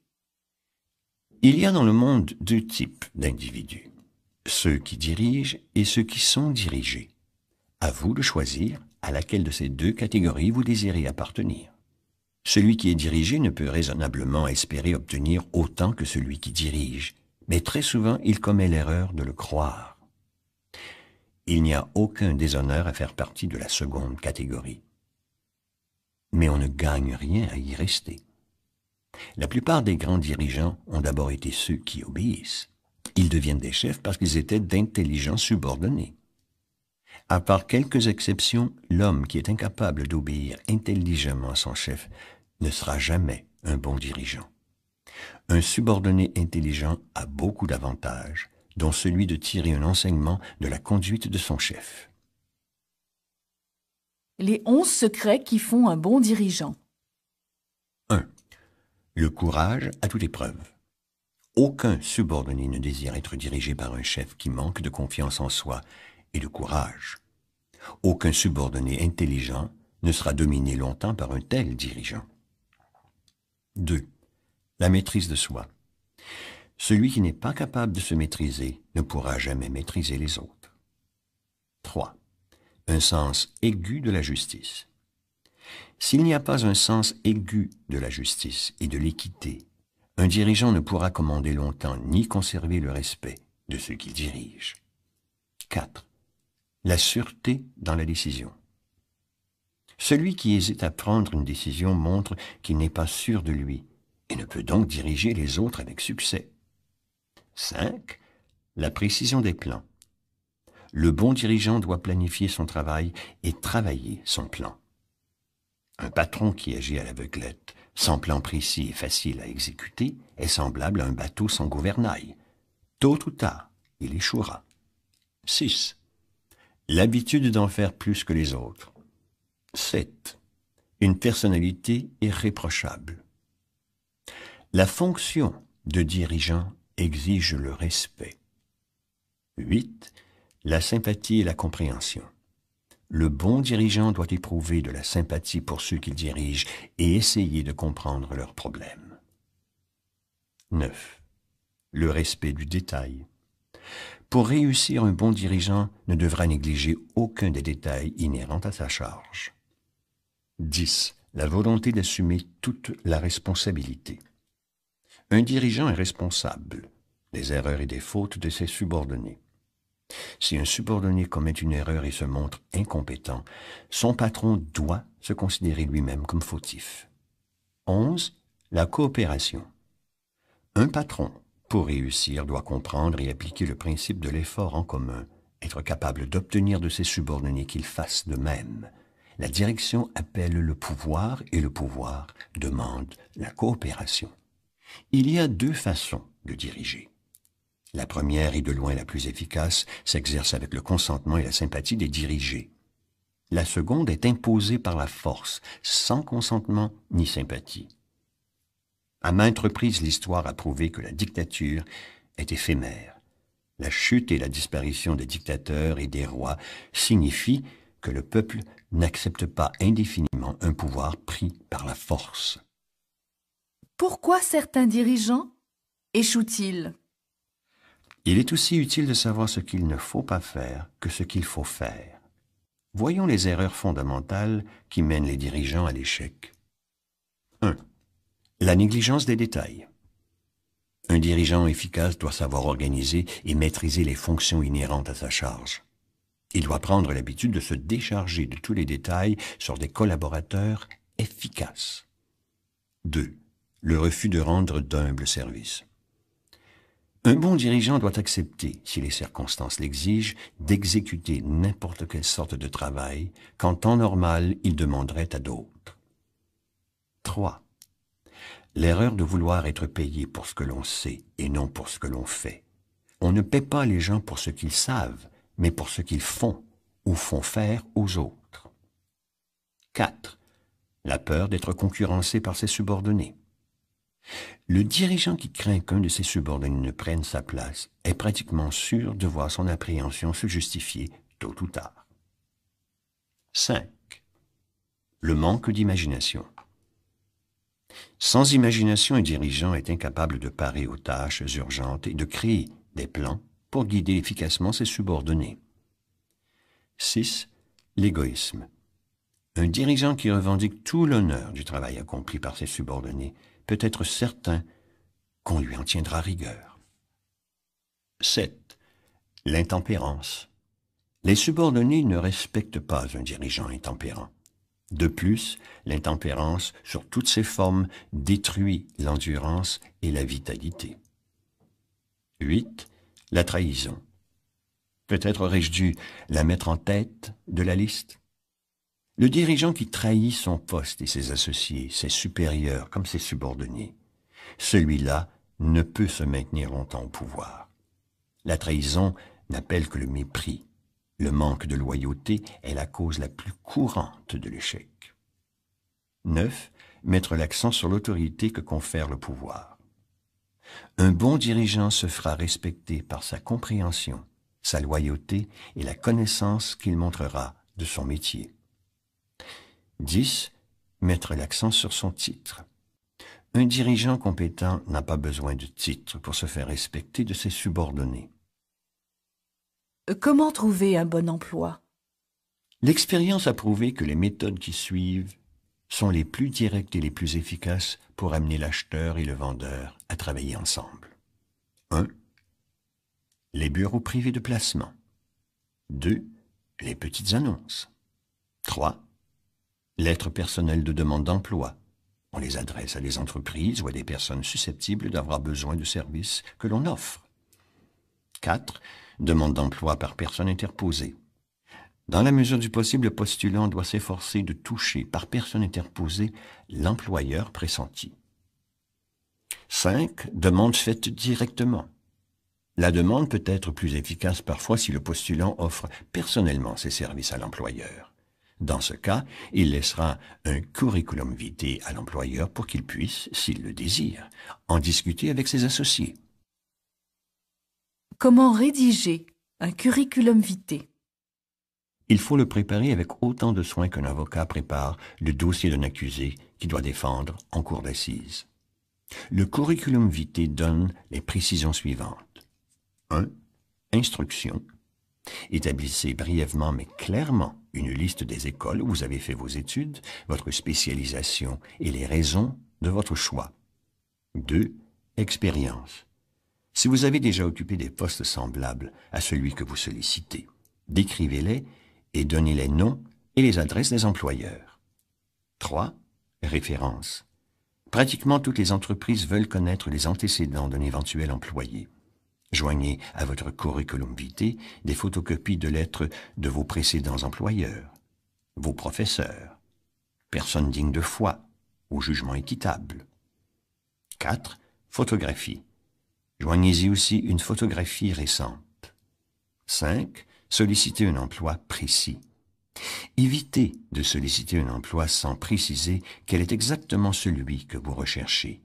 Il y a dans le monde 2 types d'individus, ceux qui dirigent et ceux qui sont dirigés. À vous de choisir à laquelle de ces 2 catégories vous désirez appartenir. Celui qui est dirigé ne peut raisonnablement espérer obtenir autant que celui qui dirige, mais très souvent il commet l'erreur de le croire. Il n'y a aucun déshonneur à faire partie de la seconde catégorie. Mais on ne gagne rien à y rester. La plupart des grands dirigeants ont d'abord été ceux qui obéissent. Ils deviennent des chefs parce qu'ils étaient d'intelligents subordonnés. À part quelques exceptions, l'homme qui est incapable d'obéir intelligemment à son chef ne sera jamais un bon dirigeant. Un subordonné intelligent a beaucoup d'avantages, dont celui de tirer un enseignement de la conduite de son chef. Les 11 secrets qui font un bon dirigeant. 1. Le courage à toute épreuve. Aucun subordonné ne désire être dirigé par un chef qui manque de confiance en soi et de courage. Aucun subordonné intelligent ne sera dominé longtemps par un tel dirigeant. 2. La maîtrise de soi. Celui qui n'est pas capable de se maîtriser ne pourra jamais maîtriser les autres. 3. Un sens aigu de la justice. S'il n'y a pas un sens aigu de la justice et de l'équité, un dirigeant ne pourra commander longtemps ni conserver le respect de ceux qu'il dirige. 4. La sûreté dans la décision. Celui qui hésite à prendre une décision montre qu'il n'est pas sûr de lui et ne peut donc diriger les autres avec succès. 5. La précision des plans. Le bon dirigeant doit planifier son travail et travailler son plan. Un patron qui agit à l'aveuglette, sans plan précis et facile à exécuter, est semblable à un bateau sans gouvernail. Tôt ou tard, il échouera. 6. L'habitude d'en faire plus que les autres. 7. Une personnalité irréprochable. La fonction de dirigeant exige le respect. 8. La sympathie et la compréhension. Le bon dirigeant doit éprouver de la sympathie pour ceux qu'il dirige et essayer de comprendre leurs problèmes. 9. Le respect du détail. Pour réussir, un bon dirigeant ne devra négliger aucun des détails inhérents à sa charge. 10. La volonté d'assumer toute la responsabilité. Un dirigeant est responsable des erreurs et des fautes de ses subordonnés. Si un subordonné commet une erreur et se montre incompétent, son patron doit se considérer lui-même comme fautif. 11. La coopération. Un patron, pour réussir, doit comprendre et appliquer le principe de l'effort en commun, être capable d'obtenir de ses subordonnés qu'ils fassent de même. La direction appelle le pouvoir et le pouvoir demande la coopération. Il y a 2 façons de diriger. La première et de loin la plus efficace s'exerce avec le consentement et la sympathie des dirigés. La seconde est imposée par la force, sans consentement ni sympathie. À maintes reprises, l'histoire a prouvé que la dictature est éphémère. La chute et la disparition des dictateurs et des rois signifient que le peuple n'accepte pas indéfiniment un pouvoir pris par la force. Pourquoi certains dirigeants échouent-ils? Il est aussi utile de savoir ce qu'il ne faut pas faire que ce qu'il faut faire. Voyons les erreurs fondamentales qui mènent les dirigeants à l'échec. 1. La négligence des détails. Un dirigeant efficace doit savoir organiser et maîtriser les fonctions inhérentes à sa charge. Il doit prendre l'habitude de se décharger de tous les détails sur des collaborateurs efficaces. 2. Le refus de rendre d'humbles services. Un bon dirigeant doit accepter, si les circonstances l'exigent, d'exécuter n'importe quelle sorte de travail qu'en temps normal il demanderait à d'autres. 3. L'erreur de vouloir être payé pour ce que l'on sait et non pour ce que l'on fait. On ne paie pas les gens pour ce qu'ils savent, mais pour ce qu'ils font ou font faire aux autres. 4. La peur d'être concurrencé par ses subordonnés. Le dirigeant qui craint qu'un de ses subordonnés ne prenne sa place est pratiquement sûr de voir son appréhension se justifier tôt ou tard. 5. Le manque d'imagination. Sans imagination, un dirigeant est incapable de parer aux tâches urgentes et de créer des plans pour guider efficacement ses subordonnés. 6. L'égoïsme. Un dirigeant qui revendique tout l'honneur du travail accompli par ses subordonnés peut être certain qu'on lui en tiendra rigueur. 7. L'intempérance. Les subordonnés ne respectent pas un dirigeant intempérant. De plus, l'intempérance, sur toutes ses formes, détruit l'endurance et la vitalité. 8. La trahison. Peut-être aurais-je dû la mettre en tête de la liste? Le dirigeant qui trahit son poste et ses associés, ses supérieurs comme ses subordonnés, celui-là ne peut se maintenir longtemps au pouvoir. La trahison n'appelle que le mépris. Le manque de loyauté est la cause la plus courante de l'échec. 9. Mettre l'accent sur l'autorité que confère le pouvoir. Un bon dirigeant se fera respecter par sa compréhension, sa loyauté et la connaissance qu'il montrera de son métier. 10. Mettre l'accent sur son titre. Un dirigeant compétent n'a pas besoin de titre pour se faire respecter de ses subordonnés. Comment trouver un bon emploi? L'expérience a prouvé que les méthodes qui suivent sont les plus directes et les plus efficaces pour amener l'acheteur et le vendeur à travailler ensemble. 1. Les bureaux privés de placement. 2. Les petites annonces. 3. Lettres personnelles de demande d'emploi. On les adresse à des entreprises ou à des personnes susceptibles d'avoir besoin de services que l'on offre. 4. Demande d'emploi par personne interposée. Dans la mesure du possible, le postulant doit s'efforcer de toucher, par personne interposée, l'employeur pressenti. 5. Demande faite directement. La demande peut être plus efficace parfois si le postulant offre personnellement ses services à l'employeur. Dans ce cas, il laissera un curriculum vitae à l'employeur pour qu'il puisse, s'il le désire, en discuter avec ses associés. Comment rédiger un curriculum vitae? Il faut le préparer avec autant de soin qu'un avocat prépare le dossier d'un accusé qui doit défendre en cour d'assises. Le curriculum vitae donne les précisions suivantes. 1. Instruction. Établissez brièvement mais clairement une liste des écoles où vous avez fait vos études, votre spécialisation et les raisons de votre choix. 2. Expérience. Si vous avez déjà occupé des postes semblables à celui que vous sollicitez, décrivez-les et donnez les noms et les adresses des employeurs. 3. Référence. Pratiquement toutes les entreprises veulent connaître les antécédents d'un éventuel employé. Joignez à votre curriculum vitae des photocopies de lettres de vos précédents employeurs, vos professeurs, personnes dignes de foi ou jugement équitable. 4. Photographie. Joignez-y aussi une photographie récente. 5. Sollicitez un emploi précis. Évitez de solliciter un emploi sans préciser quel est exactement celui que vous recherchez.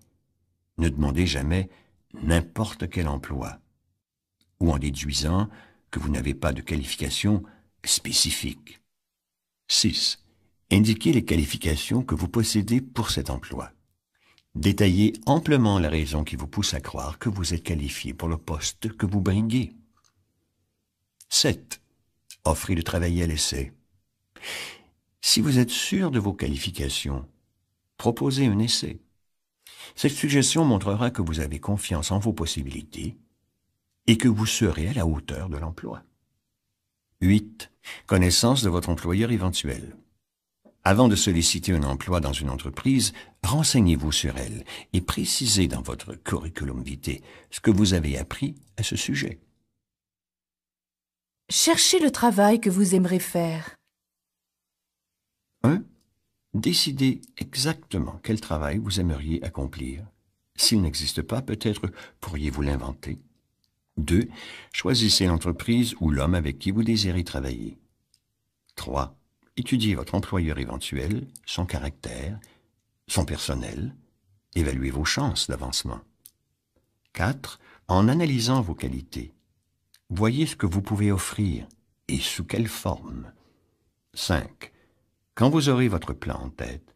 Ne demandez jamais n'importe quel emploi, ou en déduisant que vous n'avez pas de qualification spécifique. 6. Indiquez les qualifications que vous possédez pour cet emploi. Détaillez amplement la raison qui vous pousse à croire que vous êtes qualifié pour le poste que vous briguez. 7. Offrez de travailler à l'essai. Si vous êtes sûr de vos qualifications, proposez un essai. Cette suggestion montrera que vous avez confiance en vos possibilités et que vous serez à la hauteur de l'emploi. 8. Connaissance de votre employeur éventuel. Avant de solliciter un emploi dans une entreprise, renseignez-vous sur elle et précisez dans votre curriculum vitae ce que vous avez appris à ce sujet. Cherchez le travail que vous aimerez faire. 1. Décidez exactement quel travail vous aimeriez accomplir. S'il n'existe pas, peut-être pourriez-vous l'inventer. 2. Choisissez l'entreprise ou l'homme avec qui vous désirez travailler. 3. Étudiez votre employeur éventuel, son caractère, son personnel. Évaluez vos chances d'avancement. 4. En analysant vos qualités, voyez ce que vous pouvez offrir et sous quelle forme. 5. Quand vous aurez votre plan en tête,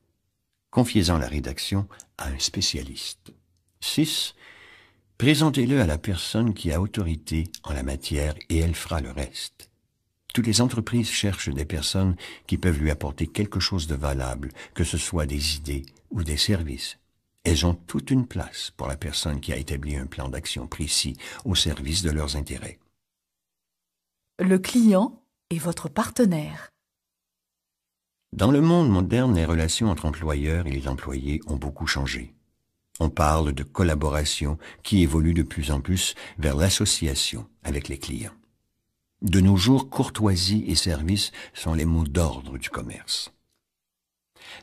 confiez-en la rédaction à un spécialiste. 6. Présentez-le à la personne qui a autorité en la matière et elle fera le reste. Toutes les entreprises cherchent des personnes qui peuvent lui apporter quelque chose de valable, que ce soit des idées ou des services. Elles ont toute une place pour la personne qui a établi un plan d'action précis au service de leurs intérêts. Le client est votre partenaire. Dans le monde moderne, les relations entre employeurs et les employés ont beaucoup changé. On parle de collaboration qui évolue de plus en plus vers l'association avec les clients. De nos jours, courtoisie et service sont les mots d'ordre du commerce.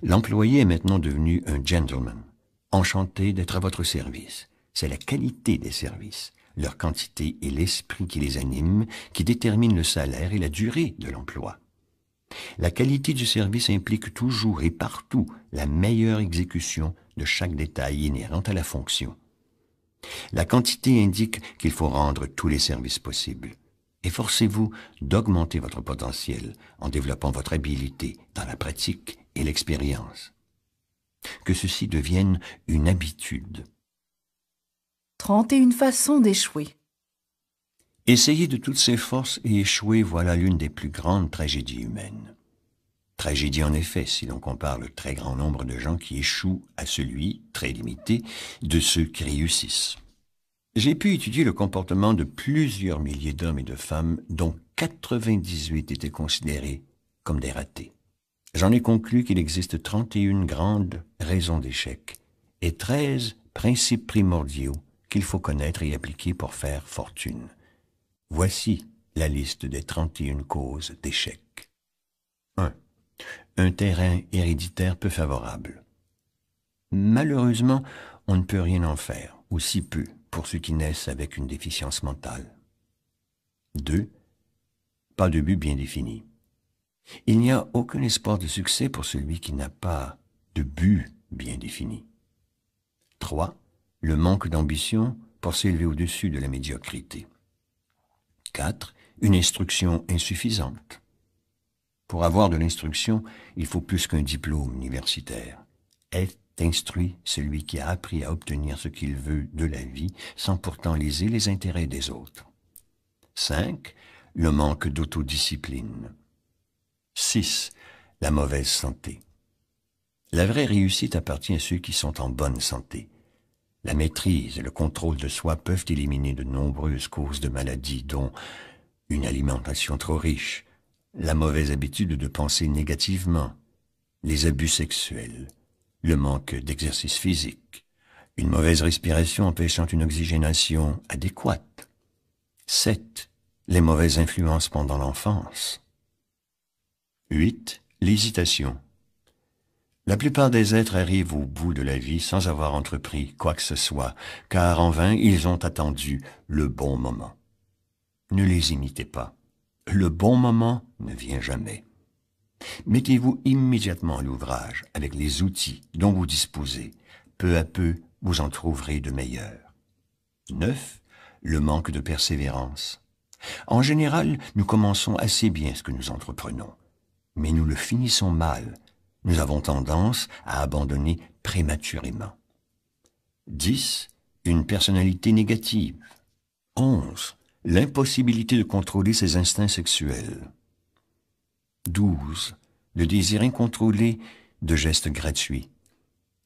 L'employé est maintenant devenu un gentleman, enchanté d'être à votre service. C'est la qualité des services, leur quantité et l'esprit qui les animent qui déterminent le salaire et la durée de l'emploi. La qualité du service implique toujours et partout la meilleure exécution de chaque détail inhérent à la fonction. La quantité indique qu'il faut rendre tous les services possibles. Efforcez-vous d'augmenter votre potentiel en développant votre habileté dans la pratique et l'expérience. Que ceci devienne une habitude. 31 façons d'échouer. Essayer de toutes ses forces et échouer, voilà l'une des plus grandes tragédies humaines. Tragédie en effet, si l'on compare le très grand nombre de gens qui échouent à celui, très limité, de ceux qui réussissent. J'ai pu étudier le comportement de plusieurs milliers d'hommes et de femmes dont 98 étaient considérés comme des ratés. J'en ai conclu qu'il existe 31 grandes raisons d'échec et 13 principes primordiaux qu'il faut connaître et appliquer pour faire fortune. Voici la liste des 31 causes d'échec. un terrain héréditaire peu favorable. Malheureusement, on ne peut rien en faire, ou si peu, pour ceux qui naissent avec une déficience mentale. 2. Pas de but bien défini. Il n'y a aucun espoir de succès pour celui qui n'a pas de but bien défini. 3. Le manque d'ambition pour s'élever au-dessus de la médiocrité. 4. Une instruction insuffisante. Pour avoir de l'instruction, il faut plus qu'un diplôme universitaire. Est instruit celui qui a appris à obtenir ce qu'il veut de la vie sans pourtant léser les intérêts des autres. 5. Le manque d'autodiscipline. 6. La mauvaise santé. La vraie réussite appartient à ceux qui sont en bonne santé. La maîtrise et le contrôle de soi peuvent éliminer de nombreuses causes de maladies, dont une alimentation trop riche, la mauvaise habitude de penser négativement, les abus sexuels, le manque d'exercice physique, une mauvaise respiration empêchant une oxygénation adéquate. 7. Les mauvaises influences pendant l'enfance. 8. L'hésitation. La plupart des êtres arrivent au bout de la vie sans avoir entrepris quoi que ce soit, car en vain ils ont attendu le bon moment. Ne les imitez pas. Le bon moment ne vient jamais. Mettez-vous immédiatement à l'ouvrage avec les outils dont vous disposez. Peu à peu, vous en trouverez de meilleurs. 9. Le manque de persévérance. En général, nous commençons assez bien ce que nous entreprenons, mais nous le finissons mal. Nous avons tendance à abandonner prématurément. 10. Une personnalité négative. 11. L'impossibilité de contrôler ses instincts sexuels. 12. Le désir incontrôlé de gestes gratuits.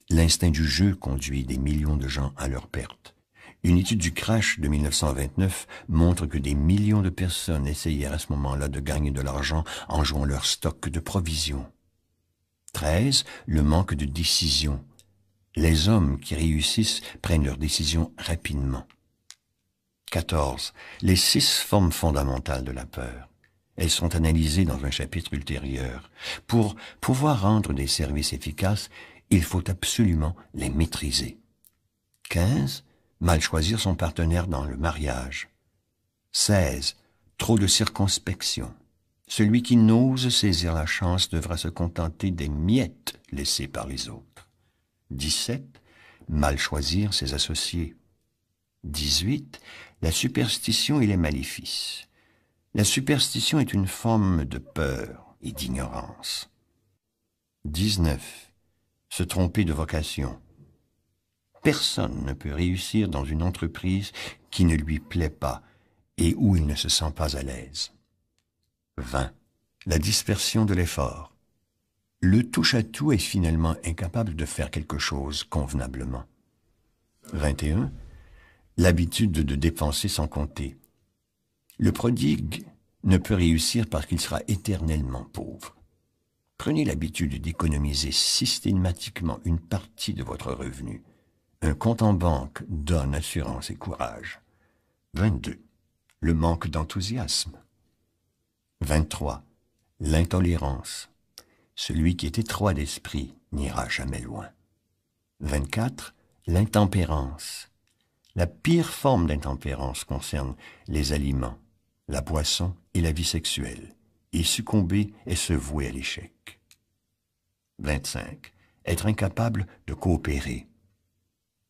L'instinct du jeu conduit des millions de gens à leur perte. Une étude du Crash de 1929 montre que des millions de personnes essayèrent à ce moment-là de gagner de l'argent en jouant leur stock de provisions. 13. Le manque de décision. Les hommes qui réussissent prennent leurs décisions rapidement. 14. Les 6 formes fondamentales de la peur. Elles sont analysées dans un chapitre ultérieur. Pour pouvoir rendre des services efficaces, il faut absolument les maîtriser. 15. Mal choisir son partenaire dans le mariage. 16. Trop de circonspection. Celui qui n'ose saisir la chance devra se contenter des miettes laissées par les autres. 17. Mal choisir ses associés. 18. La superstition et les maléfices. La superstition est une forme de peur et d'ignorance. 19. Se tromper de vocation. Personne ne peut réussir dans une entreprise qui ne lui plaît pas et où il ne se sent pas à l'aise. 20. La dispersion de l'effort. Le touche-à-tout est finalement incapable de faire quelque chose convenablement. 21. L'habitude de dépenser sans compter. Le prodigue ne peut réussir parce qu'il sera éternellement pauvre. Prenez l'habitude d'économiser systématiquement une partie de votre revenu. Un compte en banque donne assurance et courage. 22. Le manque d'enthousiasme. 23. L'intolérance. Celui qui est étroit d'esprit n'ira jamais loin. 24. L'intempérance. La pire forme d'intempérance concerne les aliments, la boisson et la vie sexuelle. Y succomber est se vouer à l'échec. 25. Être incapable de coopérer.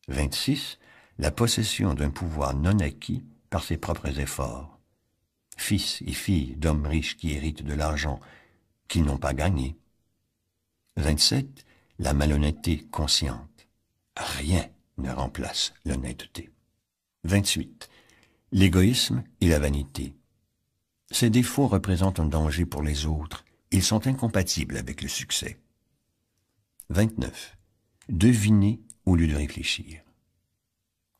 26. La possession d'un pouvoir non acquis par ses propres efforts. Fils et filles d'hommes riches qui héritent de l'argent qu'ils n'ont pas gagné. 27. La malhonnêteté consciente. Rien ne remplace l'honnêteté. 28. L'égoïsme et la vanité. Ces défauts représentent un danger pour les autres. Ils sont incompatibles avec le succès. 29. Deviner au lieu de réfléchir.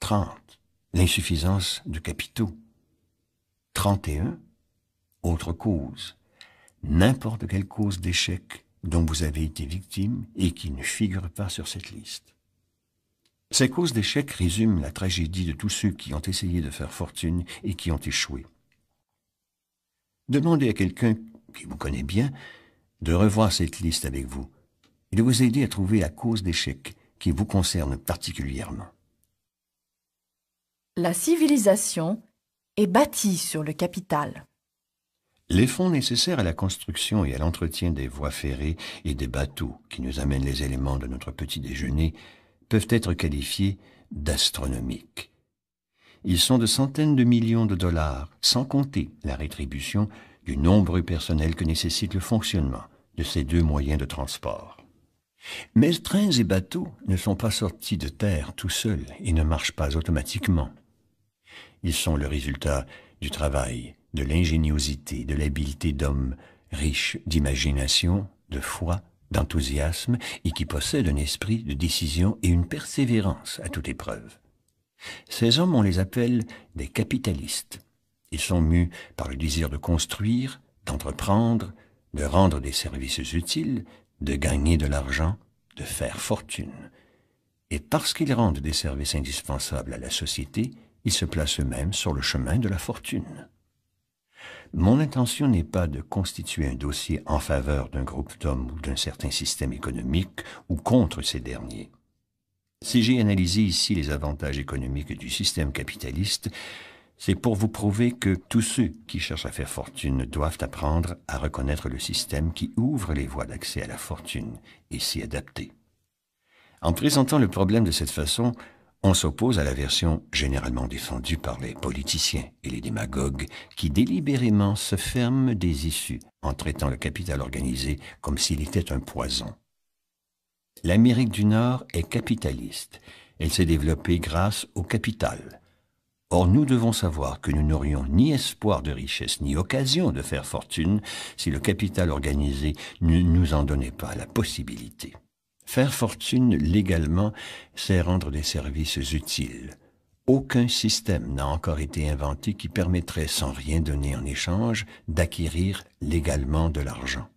30. L'insuffisance de capitaux. 31. Autre cause. N'importe quelle cause d'échec dont vous avez été victime et qui ne figure pas sur cette liste. Ces causes d'échec résument la tragédie de tous ceux qui ont essayé de faire fortune et qui ont échoué. Demandez à quelqu'un qui vous connaît bien de revoir cette liste avec vous et de vous aider à trouver la cause d'échec qui vous concerne particulièrement. La civilisation est bâtie sur le capital. Les fonds nécessaires à la construction et à l'entretien des voies ferrées et des bateaux qui nous amènent les éléments de notre petit déjeuner peuvent être qualifiés d'astronomiques. Ils sont de centaines de millions de dollars, sans compter la rétribution du nombreux personnel que nécessite le fonctionnement de ces deux moyens de transport. Mais trains et bateaux ne sont pas sortis de terre tout seuls et ne marchent pas automatiquement. Ils sont le résultat du travail, de l'ingéniosité, de l'habileté d'hommes riches d'imagination, de foi, d'enthousiasme et qui possèdent un esprit de décision et une persévérance à toute épreuve. Ces hommes, on les appelle des capitalistes. Ils sont mus par le désir de construire, d'entreprendre, de rendre des services utiles, de gagner de l'argent, de faire fortune. Et parce qu'ils rendent des services indispensables à la société, ils se placent eux-mêmes sur le chemin de la fortune. Mon intention n'est pas de constituer un dossier en faveur d'un groupe d'hommes ou d'un certain système économique ou contre ces derniers. Si j'ai analysé ici les avantages économiques du système capitaliste, c'est pour vous prouver que tous ceux qui cherchent à faire fortune doivent apprendre à reconnaître le système qui ouvre les voies d'accès à la fortune et s'y adapter. En présentant le problème de cette façon, on s'oppose à la version généralement défendue par les politiciens et les démagogues qui délibérément se ferment des issues en traitant le capital organisé comme s'il était un poison. L'Amérique du Nord est capitaliste. Elle s'est développée grâce au capital. Or, nous devons savoir que nous n'aurions ni espoir de richesse ni occasion de faire fortune si le capital organisé ne nous en donnait pas la possibilité. Faire fortune légalement, c'est rendre des services utiles. Aucun système n'a encore été inventé qui permettrait, sans rien donner en échange, d'acquérir légalement de l'argent.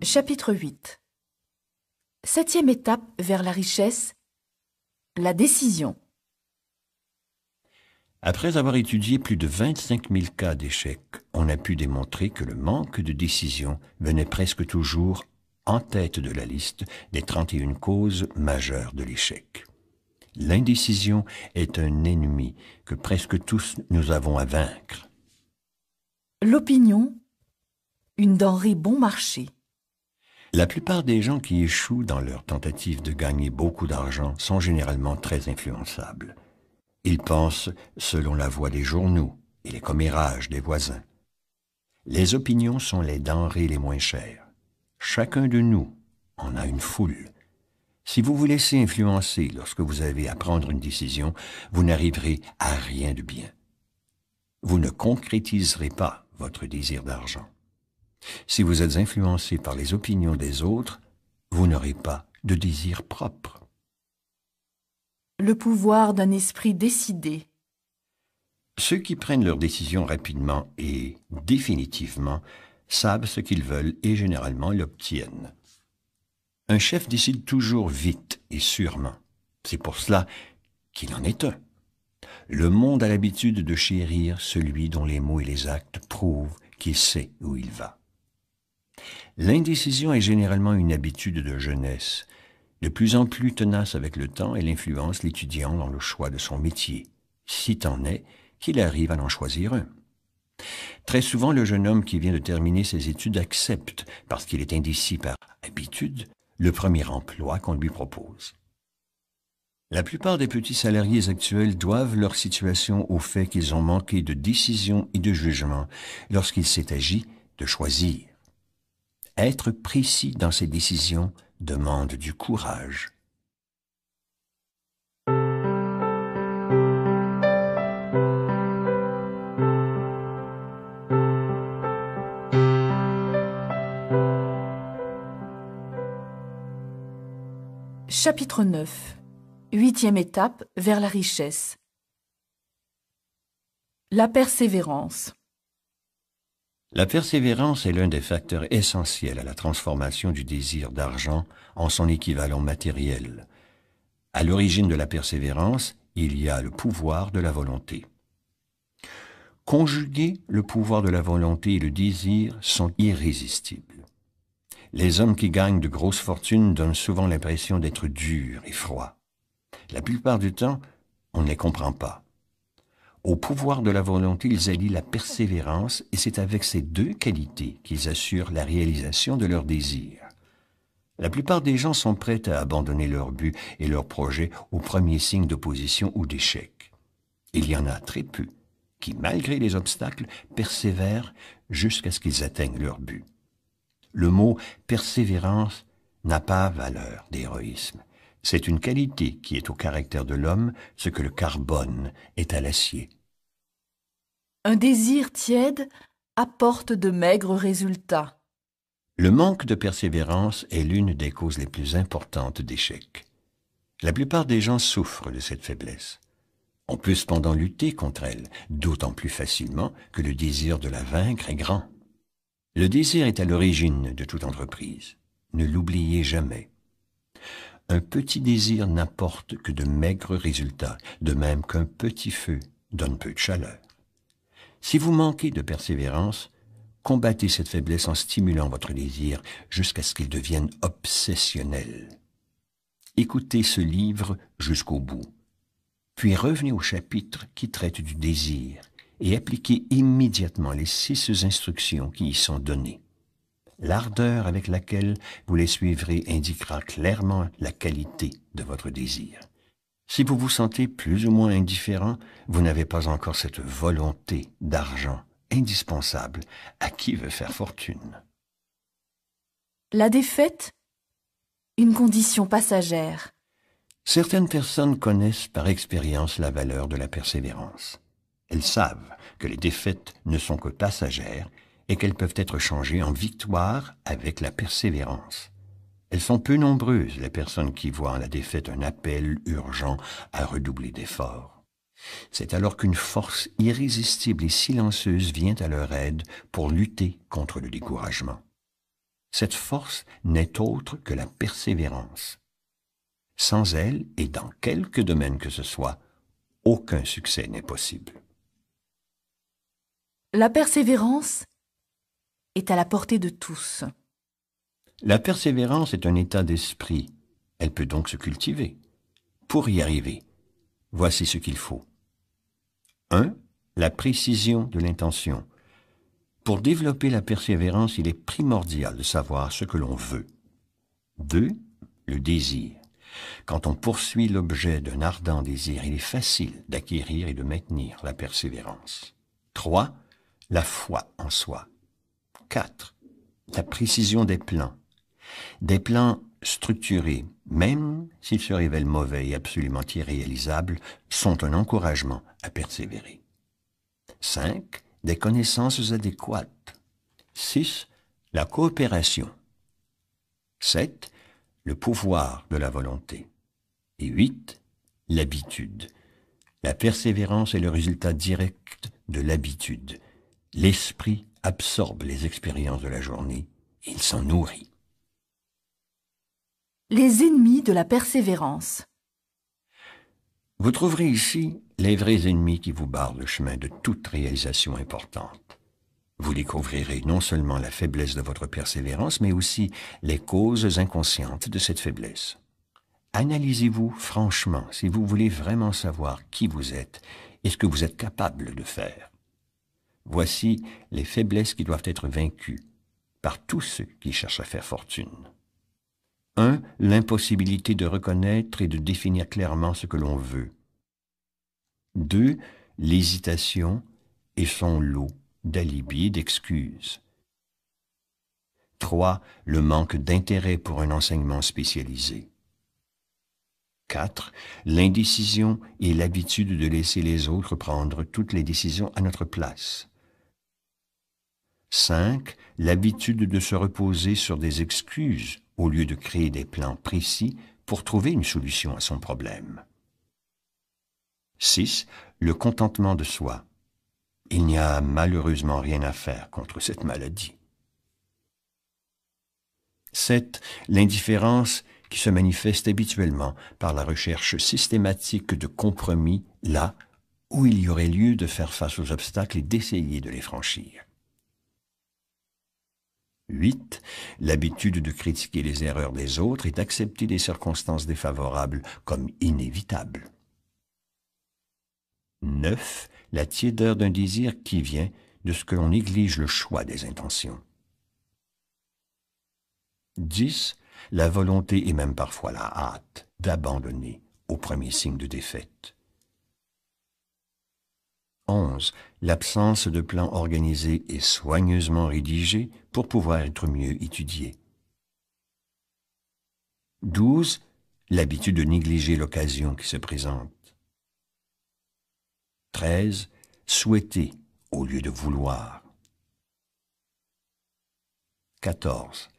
Chapitre 8. Septième étape vers la richesse, la décision. Après avoir étudié plus de 25 000 cas d'échecs, on a pu démontrer que le manque de décision venait presque toujours en tête de la liste des 31 causes majeures de l'échec. L'indécision est un ennemi que presque tous nous avons à vaincre. L'opinion, une denrée bon marché. La plupart des gens qui échouent dans leur tentative de gagner beaucoup d'argent sont généralement très influençables. Ils pensent selon la voix des journaux et les commérages des voisins. Les opinions sont les denrées les moins chères. Chacun de nous en a une foule. Si vous vous laissez influencer lorsque vous avez à prendre une décision, vous n'arriverez à rien de bien. Vous ne concrétiserez pas votre désir d'argent. Si vous êtes influencé par les opinions des autres, vous n'aurez pas de désir propre. Le pouvoir d'un esprit décidé. Ceux qui prennent leurs décisions rapidement et définitivement savent ce qu'ils veulent et généralement l'obtiennent. Un chef décide toujours vite et sûrement. C'est pour cela qu'il en est un. Le monde a l'habitude de chérir celui dont les mots et les actes prouvent qu'il sait où il va. L'indécision est généralement une habitude de jeunesse. De plus en plus tenace avec le temps, elle influence l'étudiant dans le choix de son métier, si tant est qu'il arrive à en choisir un. Très souvent, le jeune homme qui vient de terminer ses études accepte, parce qu'il est indécis par habitude, le premier emploi qu'on lui propose. La plupart des petits salariés actuels doivent leur situation au fait qu'ils ont manqué de décision et de jugement lorsqu'il s'est agi de choisir. Être précis dans ses décisions demande du courage. Chapitre 9. Huitième étape vers la richesse. La persévérance. La persévérance est l'un des facteurs essentiels à la transformation du désir d'argent en son équivalent matériel. À l'origine de la persévérance, il y a le pouvoir de la volonté. Conjuguer le pouvoir de la volonté et le désir sont irrésistibles. Les hommes qui gagnent de grosses fortunes donnent souvent l'impression d'être durs et froids. La plupart du temps, on ne les comprend pas. Au pouvoir de la volonté, ils allient la persévérance et c'est avec ces deux qualités qu'ils assurent la réalisation de leurs désirs. La plupart des gens sont prêts à abandonner leur but et leur projet au premier signe d'opposition ou d'échec. Il y en a très peu qui, malgré les obstacles, persévèrent jusqu'à ce qu'ils atteignent leur but. Le mot « persévérance » n'a pas valeur d'héroïsme. C'est une qualité qui est au caractère de l'homme ce que le carbone est à l'acier. Un désir tiède apporte de maigres résultats. Le manque de persévérance est l'une des causes les plus importantes d'échec. La plupart des gens souffrent de cette faiblesse. On peut cependant lutter contre elle, d'autant plus facilement que le désir de la vaincre est grand. Le désir est à l'origine de toute entreprise. Ne l'oubliez jamais. Un petit désir n'apporte que de maigres résultats, de même qu'un petit feu donne peu de chaleur. Si vous manquez de persévérance, combattez cette faiblesse en stimulant votre désir jusqu'à ce qu'il devienne obsessionnel. Écoutez ce livre jusqu'au bout, puis revenez au chapitre qui traite du désir et appliquez immédiatement les 6 instructions qui y sont données. L'ardeur avec laquelle vous les suivrez indiquera clairement la qualité de votre désir. Si vous vous sentez plus ou moins indifférent, vous n'avez pas encore cette volonté d'argent indispensable à qui veut faire fortune. La défaite, une condition passagère. Certaines personnes connaissent par expérience la valeur de la persévérance. Elles savent que les défaites ne sont que passagères et qu'elles peuvent être changées en victoire avec la persévérance. Elles sont peu nombreuses, les personnes qui voient en la défaite un appel urgent à redoubler d'efforts. C'est alors qu'une force irrésistible et silencieuse vient à leur aide pour lutter contre le découragement. Cette force n'est autre que la persévérance. Sans elle, et dans quelque domaine que ce soit, aucun succès n'est possible. La persévérance est à la portée de tous. La persévérance est un état d'esprit. Elle peut donc se cultiver. Pour y arriver, voici ce qu'il faut. 1. La précision de l'intention. Pour développer la persévérance, il est primordial de savoir ce que l'on veut. 2. Le désir. Quand on poursuit l'objet d'un ardent désir, il est facile d'acquérir et de maintenir la persévérance. 3. La foi en soi. 4. La précision des plans. Des plans structurés, même s'ils se révèlent mauvais et absolument irréalisables, sont un encouragement à persévérer. 5. Des connaissances adéquates. 6. La coopération. 7. Le pouvoir de la volonté. Et 8. L'habitude. La persévérance est le résultat direct de l'habitude. L'esprit absorbe les expériences de la journée et il s'en nourrit. Les ennemis de la persévérance. Vous trouverez ici les vrais ennemis qui vous barrent le chemin de toute réalisation importante. Vous découvrirez non seulement la faiblesse de votre persévérance, mais aussi les causes inconscientes de cette faiblesse. Analysez-vous franchement si vous voulez vraiment savoir qui vous êtes et ce que vous êtes capable de faire. Voici les faiblesses qui doivent être vaincues par tous ceux qui cherchent à faire fortune. 1. L'impossibilité de reconnaître et de définir clairement ce que l'on veut. 2. L'hésitation et son lot d'alibis et d'excuses. 3. Le manque d'intérêt pour un enseignement spécialisé. 4. L'indécision et l'habitude de laisser les autres prendre toutes les décisions à notre place. 5. L'habitude de se reposer sur des excuses au lieu de créer des plans précis pour trouver une solution à son problème. 6. Le contentement de soi. Il n'y a malheureusement rien à faire contre cette maladie. 7. L'indifférence qui se manifeste habituellement par la recherche systématique de compromis là où il y aurait lieu de faire face aux obstacles et d'essayer de les franchir. 8. L'habitude de critiquer les erreurs des autres et d'accepter des circonstances défavorables comme inévitables. 9. La tiédeur d'un désir qui vient de ce que l'on néglige le choix des intentions. 10. La volonté et même parfois la hâte d'abandonner au premier signe de défaite. 11. L'absence de plan organisé et soigneusement rédigé pour pouvoir être mieux étudié. 12. L'habitude de négliger l'occasion qui se présente. 13. Souhaiter au lieu de vouloir. 14.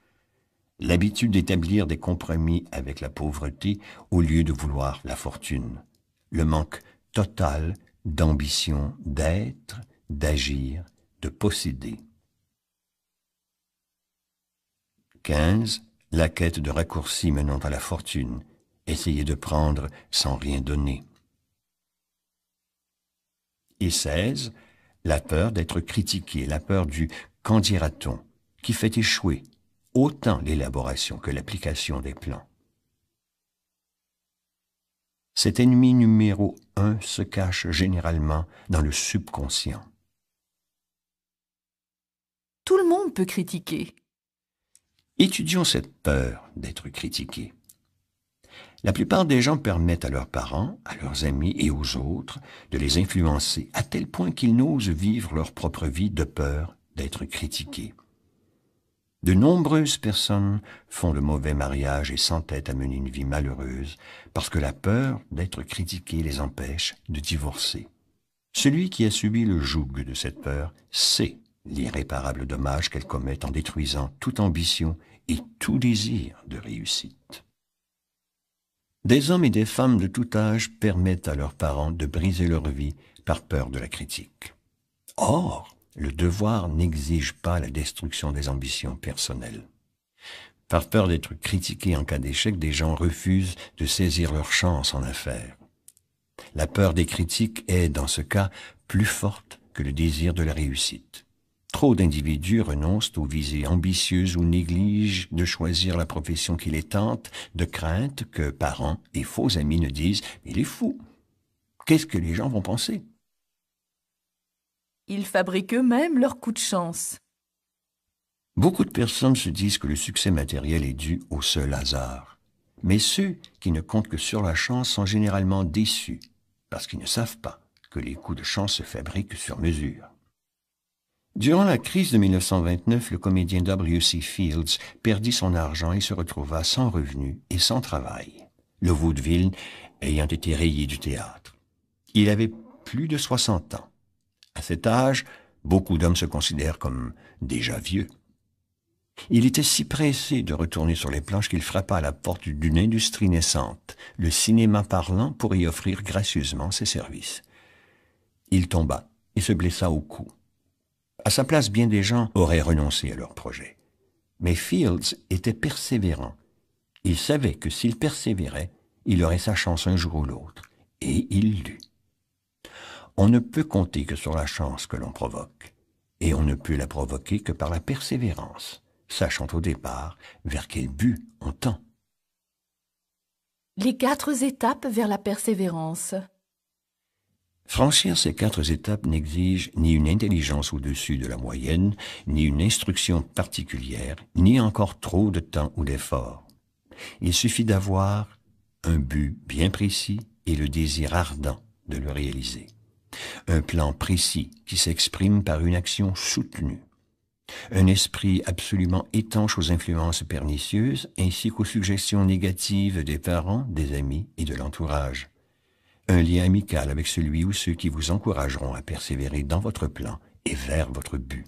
L'habitude d'établir des compromis avec la pauvreté au lieu de vouloir la fortune. Le manque total d'ambition d'être, d'agir, de posséder. 15. La quête de raccourcis menant à la fortune. Essayer de prendre sans rien donner. Et 16. La peur d'être critiqué, la peur du « qu'en dira-t-on » qui fait échouer autant l'élaboration que l'application des plans. Cet ennemi numéro 1 se cache généralement dans le subconscient. Tout le monde peut critiquer. Étudions cette peur d'être critiqué. La plupart des gens permettent à leurs parents, à leurs amis et aux autres de les influencer à tel point qu'ils n'osent vivre leur propre vie de peur d'être critiqués. De nombreuses personnes font le mauvais mariage et s'entêtent à mener une vie malheureuse parce que la peur d'être critiqué les empêche de divorcer. Celui qui a subi le joug de cette peur sait l'irréparable dommage qu'elle commet en détruisant toute ambition et tout désir de réussite. Des hommes et des femmes de tout âge permettent à leurs parents de briser leur vie par peur de la critique. Or, le devoir n'exige pas la destruction des ambitions personnelles. Par peur d'être critiqués en cas d'échec, des gens refusent de saisir leur chance en affaires. La peur des critiques est, dans ce cas, plus forte que le désir de la réussite. Trop d'individus renoncent aux visées ambitieuses ou négligent de choisir la profession qui les tente, de crainte que parents et faux amis ne disent « il est fou, qu'est-ce que les gens vont penser ?» Ils fabriquent eux-mêmes leur coup de chance. Beaucoup de personnes se disent que le succès matériel est dû au seul hasard. Mais ceux qui ne comptent que sur la chance sont généralement déçus, parce qu'ils ne savent pas que les coups de chance se fabriquent sur mesure. Durant la crise de 1929, le comédien W.C. Fields perdit son argent et se retrouva sans revenus et sans travail, le vaudeville ayant été rayé du théâtre. Il avait plus de 60 ans. À cet âge, beaucoup d'hommes se considèrent comme déjà vieux. Il était si pressé de retourner sur les planches qu'il frappa à la porte d'une industrie naissante, le cinéma parlant, pour y offrir gracieusement ses services. Il tomba et se blessa au cou. À sa place, bien des gens auraient renoncé à leur projet. Mais Fields était persévérant. Il savait que s'il persévérait, il aurait sa chance un jour ou l'autre. Et il l'eut. On ne peut compter que sur la chance que l'on provoque, et on ne peut la provoquer que par la persévérance, sachant au départ vers quel but on tend. Les 4 étapes vers la persévérance. Franchir ces 4 étapes n'exige ni une intelligence au-dessus de la moyenne, ni une instruction particulière, ni encore trop de temps ou d'effort. Il suffit d'avoir un but bien précis et le désir ardent de le réaliser. Un plan précis qui s'exprime par une action soutenue. Un esprit absolument étanche aux influences pernicieuses ainsi qu'aux suggestions négatives des parents, des amis et de l'entourage. Un lien amical avec celui ou ceux qui vous encourageront à persévérer dans votre plan et vers votre but.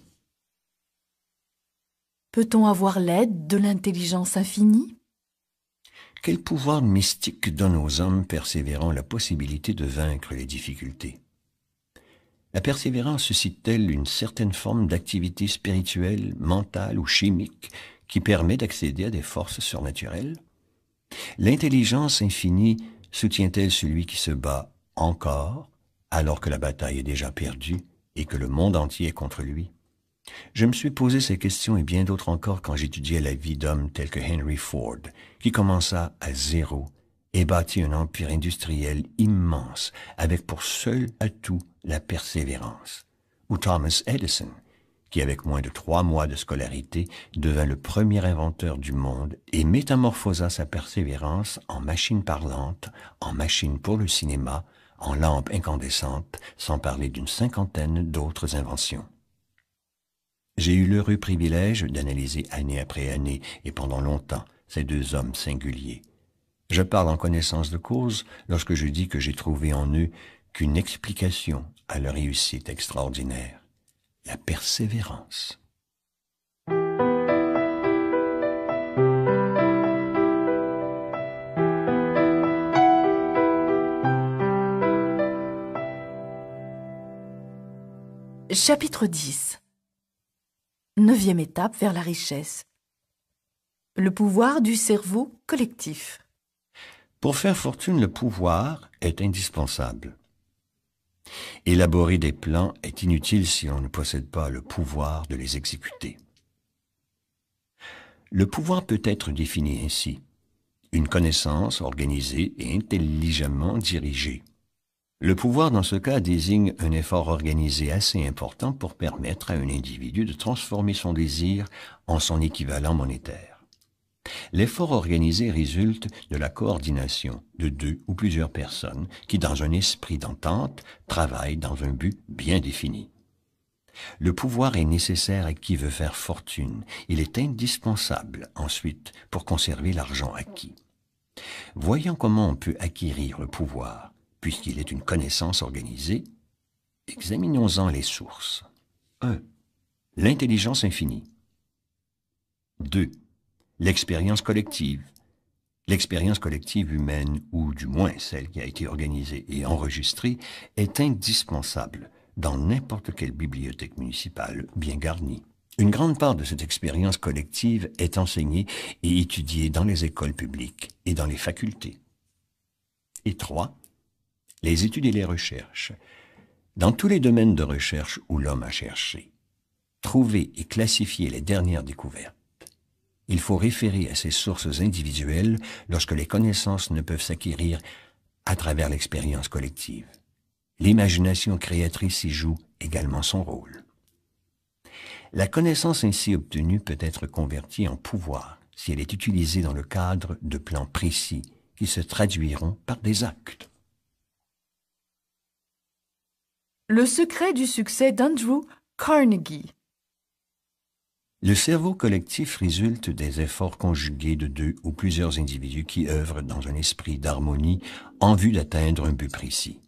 Peut-on avoir l'aide de l'intelligence infinie? Quel pouvoir mystique donne aux hommes persévérants la possibilité de vaincre les difficultés? La persévérance suscite-t-elle une certaine forme d'activité spirituelle, mentale ou chimique qui permet d'accéder à des forces surnaturelles? L'intelligence infinie soutient-elle celui qui se bat encore, alors que la bataille est déjà perdue et que le monde entier est contre lui? Je me suis posé ces questions et bien d'autres encore quand j'étudiais la vie d'hommes tels que Henry Ford, qui commença à zéro et bâtit un empire industriel immense avec pour seul atout la persévérance, ou Thomas Edison, qui avec moins de 3 mois de scolarité devint le premier inventeur du monde et métamorphosa sa persévérance en machine parlante, en machine pour le cinéma, en lampe incandescente, sans parler d'une 50aine d'autres inventions. J'ai eu l'heureux privilège d'analyser année après année et pendant longtemps ces deux hommes singuliers. Je parle en connaissance de cause lorsque je dis que j'ai trouvé en eux qu'une explication à leur réussite extraordinaire: la persévérance. Chapitre 10. 9e étape vers la richesse. Le pouvoir du cerveau collectif. Pour faire fortune, le pouvoir est indispensable. Élaborer des plans est inutile si on ne possède pas le pouvoir de les exécuter. Le pouvoir peut être défini ainsi: une connaissance organisée et intelligemment dirigée. Le pouvoir, dans ce cas, désigne un effort organisé assez important pour permettre à un individu de transformer son désir en son équivalent monétaire. L'effort organisé résulte de la coordination de 2 ou plusieurs personnes qui, dans un esprit d'entente, travaillent dans un but bien défini. Le pouvoir est nécessaire à qui veut faire fortune. Il est indispensable, ensuite, pour conserver l'argent acquis. Voyons comment on peut acquérir le pouvoir. Puisqu'il est une connaissance organisée, examinons-en les sources. 1. L'intelligence infinie. 2. L'expérience collective. L'expérience collective humaine, ou du moins celle qui a été organisée et enregistrée, est indispensable dans n'importe quelle bibliothèque municipale bien garnie. Une grande part de cette expérience collective est enseignée et étudiée dans les écoles publiques et dans les facultés. Et 3. Les études et les recherches. Dans tous les domaines de recherche où l'homme a cherché, trouver et classifier les dernières découvertes, il faut référer à ces sources individuelles lorsque les connaissances ne peuvent s'acquérir à travers l'expérience collective. L'imagination créatrice y joue également son rôle. La connaissance ainsi obtenue peut être convertie en pouvoir si elle est utilisée dans le cadre de plans précis qui se traduiront par des actes. Le secret du succès d'Andrew Carnegie. Le cerveau collectif résulte des efforts conjugués de 2 ou plusieurs individus qui œuvrent dans un esprit d'harmonie en vue d'atteindre un but précis.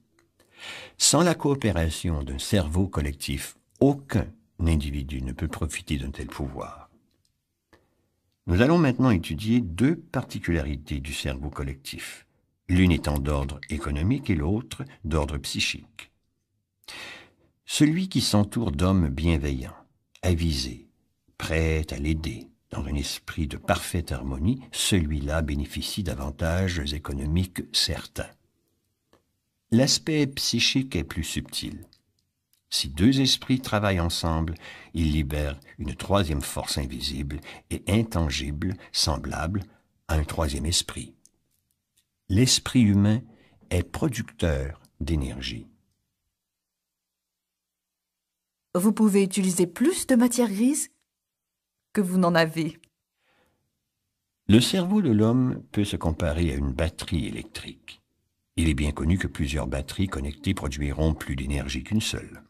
Sans la coopération d'un cerveau collectif, aucun individu ne peut profiter d'un tel pouvoir. Nous allons maintenant étudier 2 particularités du cerveau collectif, l'une étant d'ordre économique et l'autre d'ordre psychique. Celui qui s'entoure d'hommes bienveillants, avisés, prêts à l'aider, dans un esprit de parfaite harmonie, celui-là bénéficie d'avantages économiques certains. L'aspect psychique est plus subtil. Si 2 esprits travaillent ensemble, ils libèrent une 3e force invisible et intangible, semblable à un 3e esprit. L'esprit humain est producteur d'énergie. Vous pouvez utiliser plus de matière grise que vous n'en avez. Le cerveau de l'homme peut se comparer à une batterie électrique. Il est bien connu que plusieurs batteries connectées produiront plus d'énergie qu'une seule.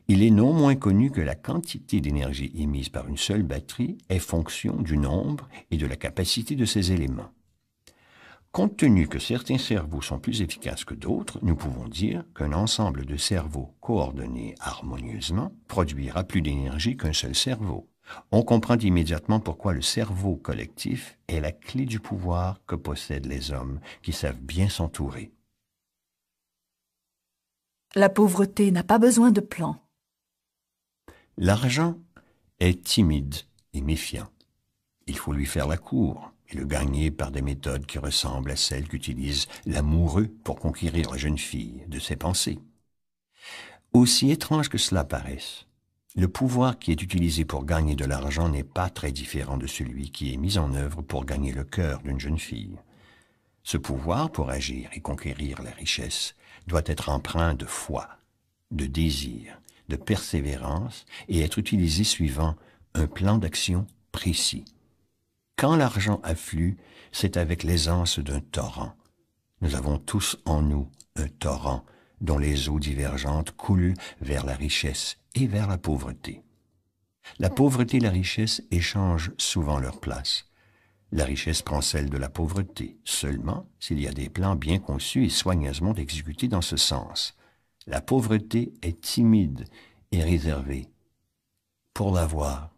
Il est non moins connu que la quantité d'énergie émise par une seule batterie est fonction du nombre et de la capacité de ses éléments. Compte tenu que certains cerveaux sont plus efficaces que d'autres, nous pouvons dire qu'un ensemble de cerveaux coordonnés harmonieusement produira plus d'énergie qu'un seul cerveau. On comprend immédiatement pourquoi le cerveau collectif est la clé du pouvoir que possèdent les hommes qui savent bien s'entourer. La pauvreté n'a pas besoin de plan. L'argent est timide et méfiant. Il faut lui faire la cour et le gagner par des méthodes qui ressemblent à celles qu'utilise l'amoureux pour conquérir la jeune fille de ses pensées. Aussi étrange que cela paraisse, le pouvoir qui est utilisé pour gagner de l'argent n'est pas très différent de celui qui est mis en œuvre pour gagner le cœur d'une jeune fille. Ce pouvoir pour agir et conquérir la richesse doit être empreint de foi, de désir, de persévérance et être utilisé suivant un plan d'action précis. Quand l'argent afflue, c'est avec l'aisance d'un torrent. Nous avons tous en nous un torrent dont les eaux divergentes coulent vers la richesse et vers la pauvreté. La pauvreté et la richesse échangent souvent leur place. La richesse prend celle de la pauvreté, seulement s'il y a des plans bien conçus et soigneusement exécutés dans ce sens. La pauvreté est timide et réservée. Pour l'avoir,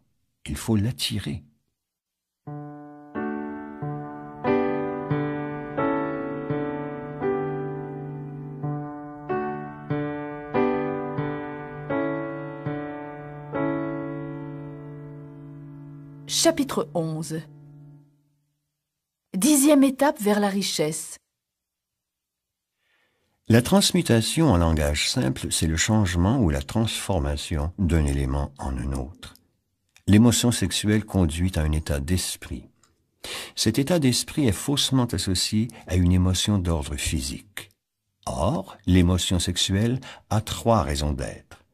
il faut l'attirer. Chapitre 11. 10e étape vers la richesse. La transmutation en langage simple, c'est le changement ou la transformation d'un élément en un autre. L'émotion sexuelle conduit à un état d'esprit. Cet état d'esprit est faussement associé à une émotion d'ordre physique. Or, l'émotion sexuelle a 3 raisons d'être.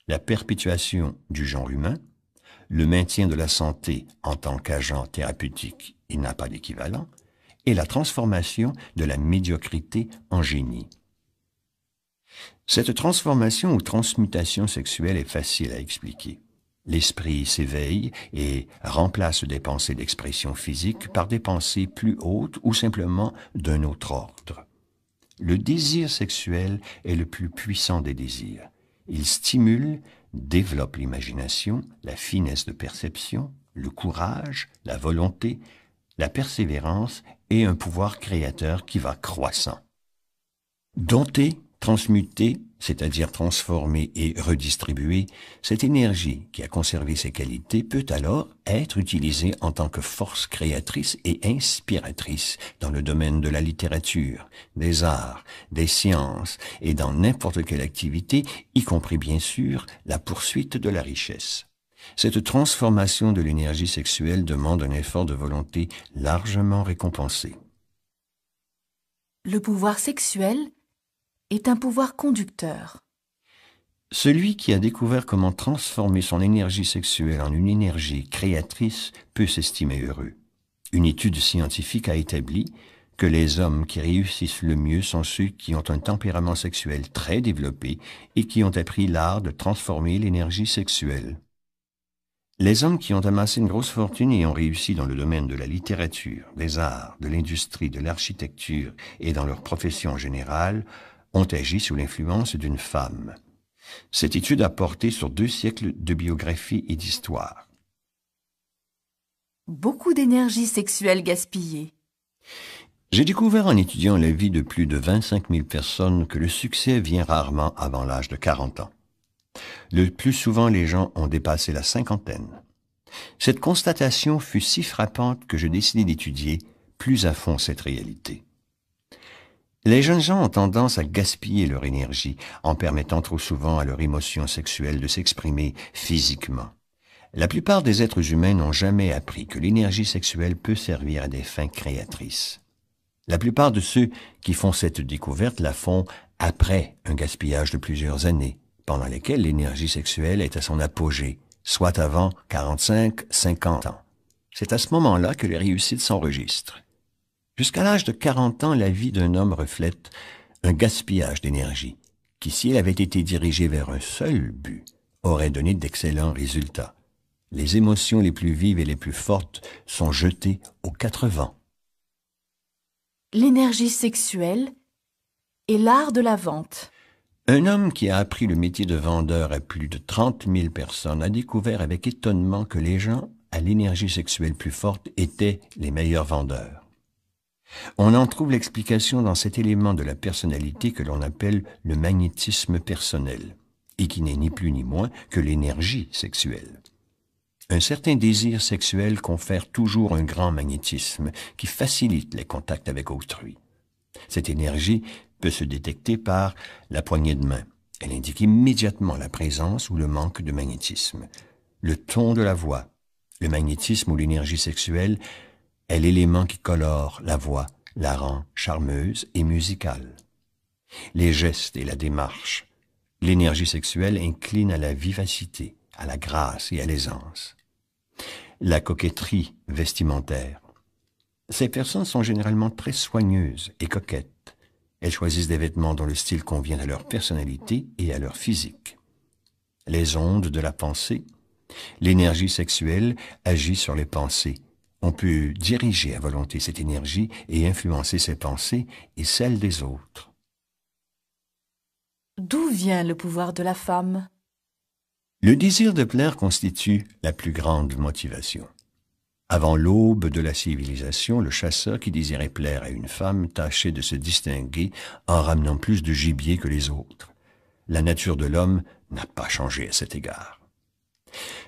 La perpétuation du genre humain, le maintien de la santé en tant qu'agent thérapeutique, il n'a pas d'équivalent, et la transformation de la médiocrité en génie. Cette transformation ou transmutation sexuelle est facile à expliquer. L'esprit s'éveille et remplace des pensées d'expression physique par des pensées plus hautes ou simplement d'un autre ordre. Le désir sexuel est le plus puissant des désirs. Il stimule, développe l'imagination, la finesse de perception, le courage, la volonté, la persévérance et un pouvoir créateur qui va croissant. Dompter, transmuter, c'est-à-dire transformer et redistribuer, cette énergie qui a conservé ses qualités peut alors être utilisée en tant que force créatrice et inspiratrice dans le domaine de la littérature, des arts, des sciences et dans n'importe quelle activité, y compris bien sûr la poursuite de la richesse. Cette transformation de l'énergie sexuelle demande un effort de volonté largement récompensé. Le pouvoir sexuel est un pouvoir conducteur. Celui qui a découvert comment transformer son énergie sexuelle en une énergie créatrice peut s'estimer heureux. Une étude scientifique a établi que les hommes qui réussissent le mieux sont ceux qui ont un tempérament sexuel très développé et qui ont appris l'art de transformer l'énergie sexuelle. Les hommes qui ont amassé une grosse fortune et ont réussi dans le domaine de la littérature, des arts, de l'industrie, de l'architecture et dans leur profession générale ont agi sous l'influence d'une femme. Cette étude a porté sur 2 siècles de biographie et d'histoire. Beaucoup d'énergie sexuelle gaspillée. J'ai découvert en étudiant la vie de plus de 25 000 personnes que le succès vient rarement avant l'âge de 40 ans. Le plus souvent, les gens ont dépassé la 50aine. Cette constatation fut si frappante que je décidai d'étudier plus à fond cette réalité. Les jeunes gens ont tendance à gaspiller leur énergie en permettant trop souvent à leur émotion sexuelle de s'exprimer physiquement. La plupart des êtres humains n'ont jamais appris que l'énergie sexuelle peut servir à des fins créatrices. La plupart de ceux qui font cette découverte la font après un gaspillage de plusieurs années, pendant lesquelles l'énergie sexuelle est à son apogée, soit avant 45-50 ans. C'est à ce moment-là que les réussites s'enregistrent. Jusqu'à l'âge de 40 ans, la vie d'un homme reflète un gaspillage d'énergie, qui, si elle avait été dirigée vers un seul but, aurait donné d'excellents résultats. Les émotions les plus vives et les plus fortes sont jetées aux 4 vents. L'énergie sexuelle et l'art de la vente. Un homme qui a appris le métier de vendeur à plus de 30 000 personnes a découvert avec étonnement que les gens à l'énergie sexuelle plus forte étaient les meilleurs vendeurs. On en trouve l'explication dans cet élément de la personnalité que l'on appelle le magnétisme personnel, et qui n'est ni plus ni moins que l'énergie sexuelle. Un certain désir sexuel confère toujours un grand magnétisme qui facilite les contacts avec autrui. Cette énergie peut se détecter par la poignée de main. Elle indique immédiatement la présence ou le manque de magnétisme. Le ton de la voix, le magnétisme ou l'énergie sexuelle est l'élément qui colore la voix, la rend charmeuse et musicale. Les gestes et la démarche, l'énergie sexuelle incline à la vivacité, à la grâce et à l'aisance. La coquetterie vestimentaire. Ces personnes sont généralement très soigneuses et coquettes. Elles choisissent des vêtements dont le style convient à leur personnalité et à leur physique. Les ondes de la pensée. L'énergie sexuelle agit sur les pensées. On peut diriger à volonté cette énergie et influencer ses pensées et celles des autres. D'où vient le pouvoir de la femme? Le désir de plaire constitue la plus grande motivation. Avant l'aube de la civilisation, le chasseur qui désirait plaire à une femme tâchait de se distinguer en ramenant plus de gibier que les autres. La nature de l'homme n'a pas changé à cet égard.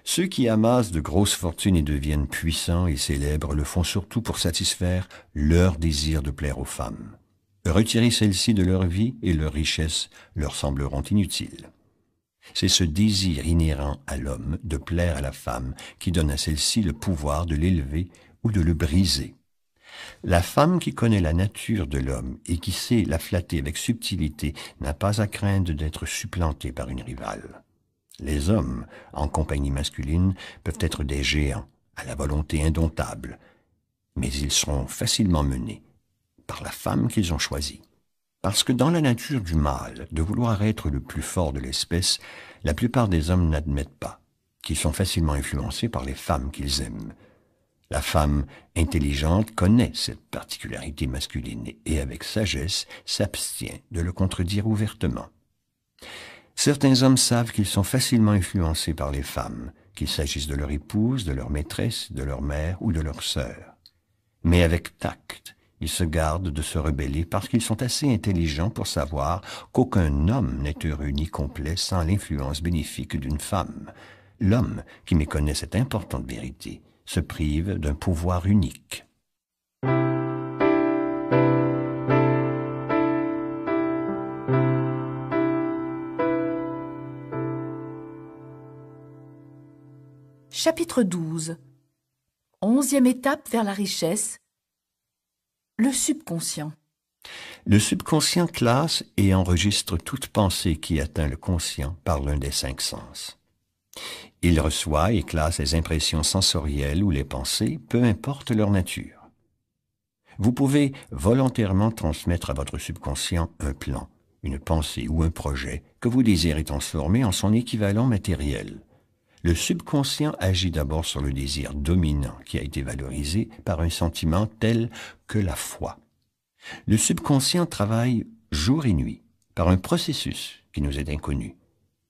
Ceux qui amassent de grosses fortunes et deviennent puissants et célèbres le font surtout pour satisfaire leur désir de plaire aux femmes. Retirer celles-ci de leur vie et leurs richesses leur sembleront inutiles. C'est ce désir inhérent à l'homme de plaire à la femme qui donne à celle-ci le pouvoir de l'élever ou de le briser. La femme qui connaît la nature de l'homme et qui sait la flatter avec subtilité n'a pas à craindre d'être supplantée par une rivale. Les hommes, en compagnie masculine, peuvent être des géants, à la volonté indomptable, mais ils seront facilement menés par la femme qu'ils ont choisie. Parce que dans la nature du mâle, de vouloir être le plus fort de l'espèce, la plupart des hommes n'admettent pas qu'ils sont facilement influencés par les femmes qu'ils aiment. La femme intelligente connaît cette particularité masculine et avec sagesse s'abstient de le contredire ouvertement. Certains hommes savent qu'ils sont facilement influencés par les femmes, qu'il s'agisse de leur épouse, de leur maîtresse, de leur mère ou de leur sœur. Mais avec tact, ils se gardent de se rebeller parce qu'ils sont assez intelligents pour savoir qu'aucun homme n'est heureux ni complet sans l'influence bénéfique d'une femme. L'homme qui méconnaît cette importante vérité se prive d'un pouvoir unique. Chapitre 12. 11e étape vers la richesse. Le subconscient. Le subconscient classe et enregistre toute pensée qui atteint le conscient par l'un des 5 sens. Il reçoit et classe les impressions sensorielles ou les pensées, peu importe leur nature. Vous pouvez volontairement transmettre à votre subconscient un plan, une pensée ou un projet que vous désirez transformer en son équivalent matériel. Le subconscient agit d'abord sur le désir dominant qui a été valorisé par un sentiment tel que la foi. Le subconscient travaille jour et nuit par un processus qui nous est inconnu.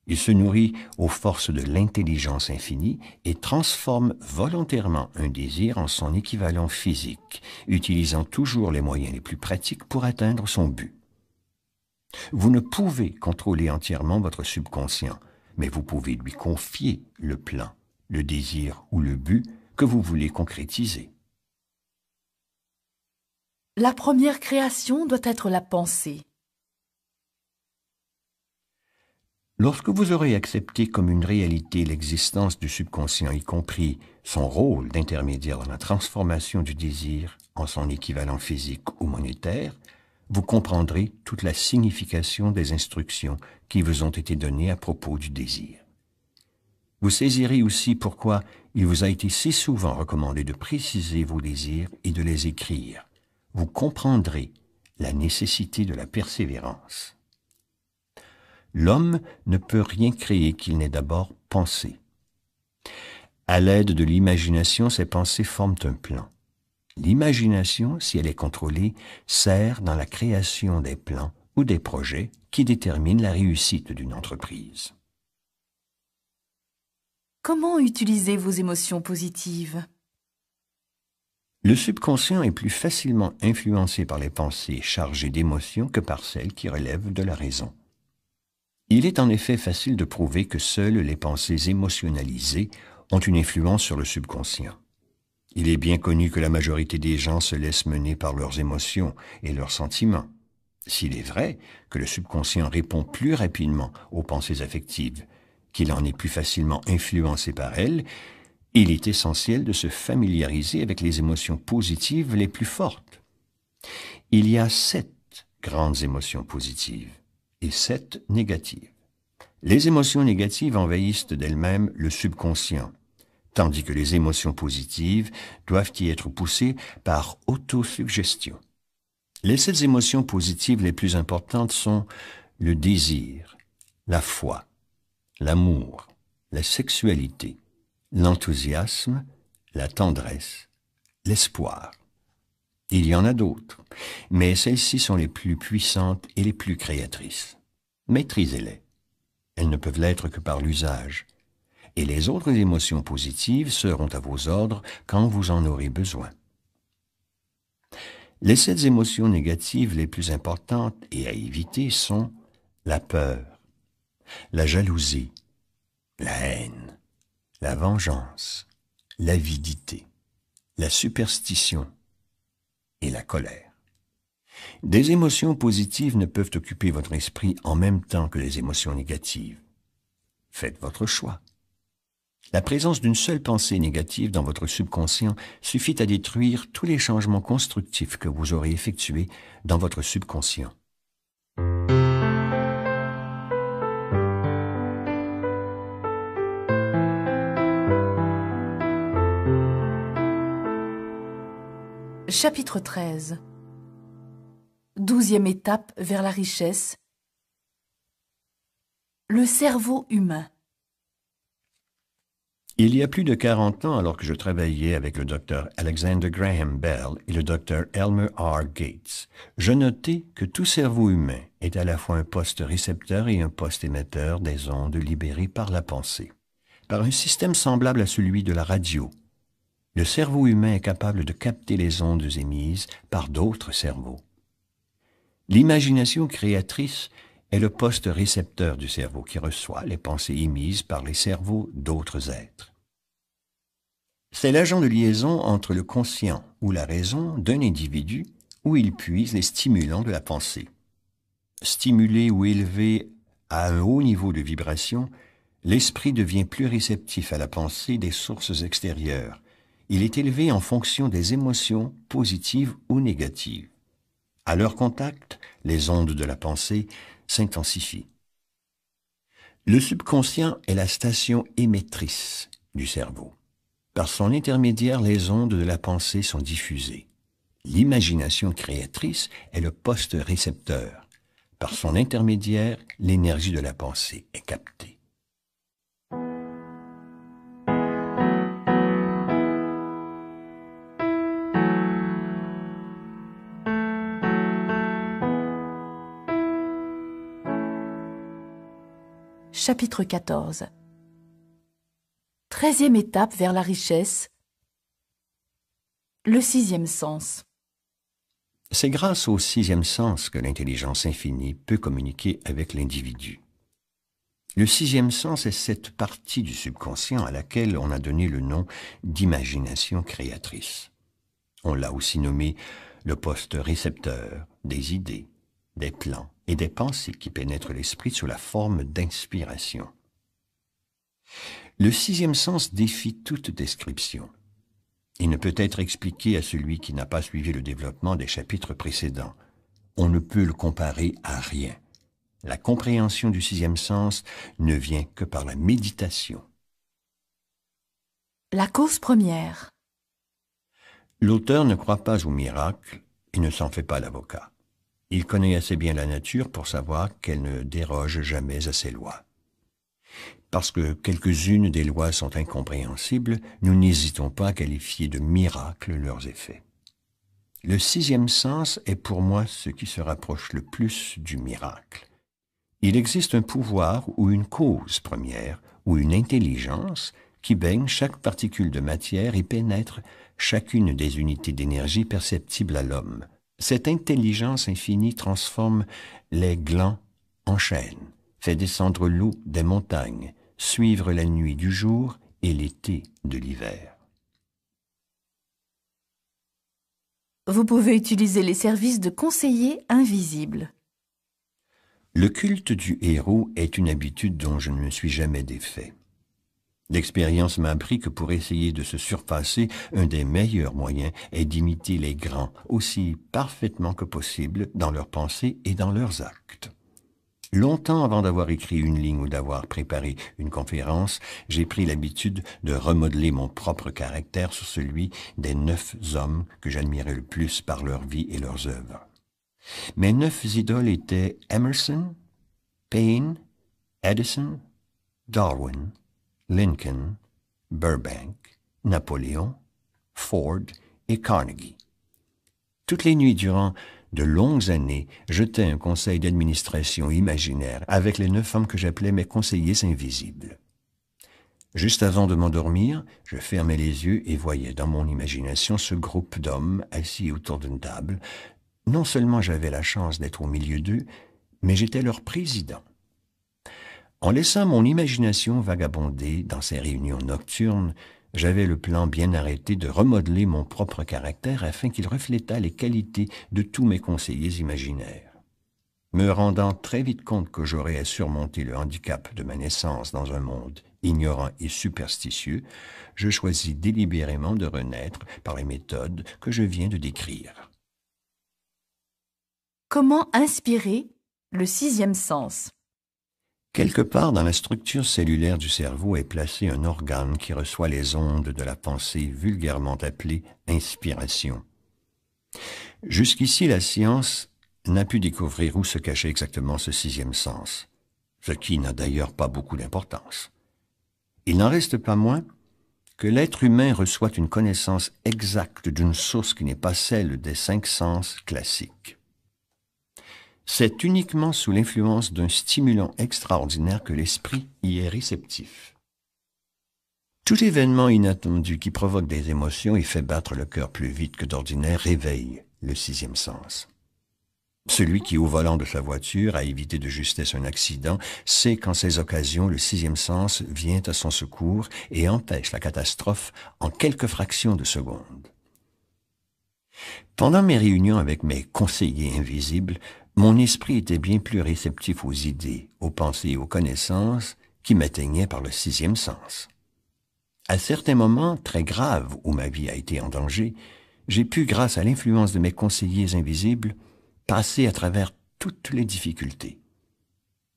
Il se nourrit aux forces de l'intelligence infinie et transforme volontairement un désir en son équivalent physique, utilisant toujours les moyens les plus pratiques pour atteindre son but. Vous ne pouvez contrôler entièrement votre subconscient, mais vous pouvez lui confier le plan, le désir ou le but que vous voulez concrétiser. La première création doit être la pensée. Lorsque vous aurez accepté comme une réalité l'existence du subconscient, y compris son rôle d'intermédiaire dans la transformation du désir en son équivalent physique ou monétaire, vous comprendrez toute la signification des instructions qui vous ont été données à propos du désir. Vous saisirez aussi pourquoi il vous a été si souvent recommandé de préciser vos désirs et de les écrire. Vous comprendrez la nécessité de la persévérance. L'homme ne peut rien créer qu'il n'ait d'abord pensé. À l'aide de l'imagination, ces pensées forment un plan. L'imagination, si elle est contrôlée, sert dans la création des plans ou des projets qui déterminent la réussite d'une entreprise. Comment utiliser vos émotions positives? Le subconscient est plus facilement influencé par les pensées chargées d'émotions que par celles qui relèvent de la raison. Il est en effet facile de prouver que seules les pensées émotionnalisées ont une influence sur le subconscient. Il est bien connu que la majorité des gens se laissent mener par leurs émotions et leurs sentiments. S'il est vrai que le subconscient répond plus rapidement aux pensées affectives, qu'il en est plus facilement influencé par elles, il est essentiel de se familiariser avec les émotions positives les plus fortes. Il y a 7 grandes émotions positives et 7 négatives. Les émotions négatives envahissent d'elles-mêmes le subconscient, tandis que les émotions positives doivent y être poussées par autosuggestion. Les 7 émotions positives les plus importantes sont le désir, la foi, l'amour, la sexualité, l'enthousiasme, la tendresse, l'espoir. Il y en a d'autres, mais celles-ci sont les plus puissantes et les plus créatrices. Maîtrisez-les. Elles ne peuvent l'être que par l'usage. Et les autres émotions positives seront à vos ordres quand vous en aurez besoin. Les 7 émotions négatives les plus importantes et à éviter sont la peur, la jalousie, la haine, la vengeance, l'avidité, la superstition et la colère. Des émotions positives ne peuvent occuper votre esprit en même temps que les émotions négatives. Faites votre choix. La présence d'une seule pensée négative dans votre subconscient suffit à détruire tous les changements constructifs que vous aurez effectués dans votre subconscient. Chapitre 13. 12e étape vers la richesse. Le cerveau humain. Il y a plus de 40 ans, alors que je travaillais avec le Dr Alexander Graham Bell et le Dr Elmer R. Gates, je notai que tout cerveau humain est à la fois un poste récepteur et un poste émetteur des ondes libérées par la pensée. Par un système semblable à celui de la radio, le cerveau humain est capable de capter les ondes émises par d'autres cerveaux. L'imagination créatrice est le poste récepteur du cerveau qui reçoit les pensées émises par les cerveaux d'autres êtres. C'est l'agent de liaison entre le conscient ou la raison d'un individu où il puise les stimulants de la pensée. Stimulé ou élevé à un haut niveau de vibration, l'esprit devient plus réceptif à la pensée des sources extérieures. Il est élevé en fonction des émotions positives ou négatives. À leur contact, les ondes de la pensée s'intensifient. Le subconscient est la station émettrice du cerveau. Par son intermédiaire, les ondes de la pensée sont diffusées. L'imagination créatrice est le poste récepteur. Par son intermédiaire, l'énergie de la pensée est captée. Chapitre 14. 13e étape vers la richesse. Le 6e sens. C'est grâce au 6e sens que l'intelligence infinie peut communiquer avec l'individu. Le 6e sens est cette partie du subconscient à laquelle on a donné le nom d'imagination créatrice. On l'a aussi nommé le poste récepteur des idées, des plans et des pensées qui pénètrent l'esprit sous la forme d'inspiration. Le 6e sens défie toute description. Il ne peut être expliqué à celui qui n'a pas suivi le développement des chapitres précédents. On ne peut le comparer à rien. La compréhension du 6e sens ne vient que par la méditation. La cause première. L'auteur ne croit pas au miracle et ne s'en fait pas l'avocat. Il connaît assez bien la nature pour savoir qu'elle ne déroge jamais à ses lois. Parce que quelques-unes des lois sont incompréhensibles, nous n'hésitons pas à qualifier de miracle leurs effets. Le 6e sens est pour moi ce qui se rapproche le plus du miracle. Il existe un pouvoir ou une cause première ou une intelligence qui baigne chaque particule de matière et pénètre chacune des unités d'énergie perceptibles à l'homme. Cette intelligence infinie transforme les glands en chaînes, fait descendre l'eau des montagnes, suivre la nuit du jour et l'été de l'hiver. Vous pouvez utiliser les services de conseiller invisible. Le culte du héros est une habitude dont je ne me suis jamais défait. L'expérience m'a appris que pour essayer de se surpasser, un des meilleurs moyens est d'imiter les grands aussi parfaitement que possible dans leurs pensées et dans leurs actes. Longtemps avant d'avoir écrit une ligne ou d'avoir préparé une conférence, j'ai pris l'habitude de remodeler mon propre caractère sur celui des 9 hommes que j'admirais le plus par leur vie et leurs œuvres. Mes 9 idoles étaient Emerson, Paine, Edison, Darwin, Lincoln, Burbank, Napoléon, Ford et Carnegie. Toutes les nuits durant de longues années, je tenais un conseil d'administration imaginaire avec les 9 hommes que j'appelais mes conseillers invisibles. Juste avant de m'endormir, je fermais les yeux et voyais dans mon imagination ce groupe d'hommes assis autour d'une table. Non seulement j'avais la chance d'être au milieu d'eux, mais j'étais leur président. En laissant mon imagination vagabonder dans ces réunions nocturnes, j'avais le plan bien arrêté de remodeler mon propre caractère afin qu'il reflétât les qualités de tous mes conseillers imaginaires. Me rendant très vite compte que j'aurais à surmonter le handicap de ma naissance dans un monde ignorant et superstitieux, je choisis délibérément de renaître par les méthodes que je viens de décrire. Comment inspirer le 6e sens? Quelque part dans la structure cellulaire du cerveau est placé un organe qui reçoit les ondes de la pensée vulgairement appelée inspiration. Jusqu'ici, la science n'a pu découvrir où se cachait exactement ce 6e sens, ce qui n'a d'ailleurs pas beaucoup d'importance. Il n'en reste pas moins que l'être humain reçoit une connaissance exacte d'une source qui n'est pas celle des 5 sens classiques. C'est uniquement sous l'influence d'un stimulant extraordinaire que l'esprit y est réceptif. Tout événement inattendu qui provoque des émotions et fait battre le cœur plus vite que d'ordinaire réveille le 6e sens. Celui qui, au volant de sa voiture, a évité de justesse un accident, sait qu'en ces occasions, le 6e sens vient à son secours et empêche la catastrophe en quelques fractions de seconde. Pendant mes réunions avec mes conseillers invisibles, mon esprit était bien plus réceptif aux idées, aux pensées et aux connaissances qui m'atteignaient par le 6e sens. À certains moments très graves où ma vie a été en danger, j'ai pu, grâce à l'influence de mes conseillers invisibles, passer à travers toutes les difficultés.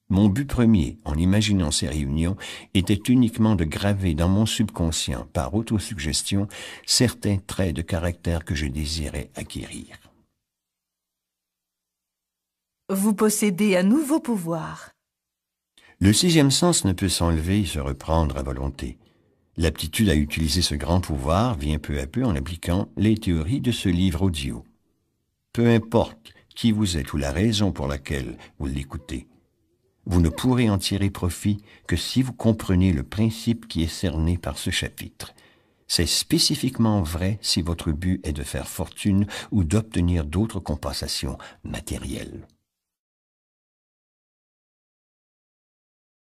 Mon but premier, en imaginant ces réunions, était uniquement de graver dans mon subconscient, par autosuggestion, certains traits de caractère que je désirais acquérir. Vous possédez un nouveau pouvoir. Le 6e sens ne peut s'enlever et se reprendre à volonté. L'aptitude à utiliser ce grand pouvoir vient peu à peu en appliquant les théories de ce livre audio. Peu importe qui vous êtes ou la raison pour laquelle vous l'écoutez, vous ne pourrez en tirer profit que si vous comprenez le principe qui est cerné par ce chapitre. C'est spécifiquement vrai si votre but est de faire fortune ou d'obtenir d'autres compensations matérielles.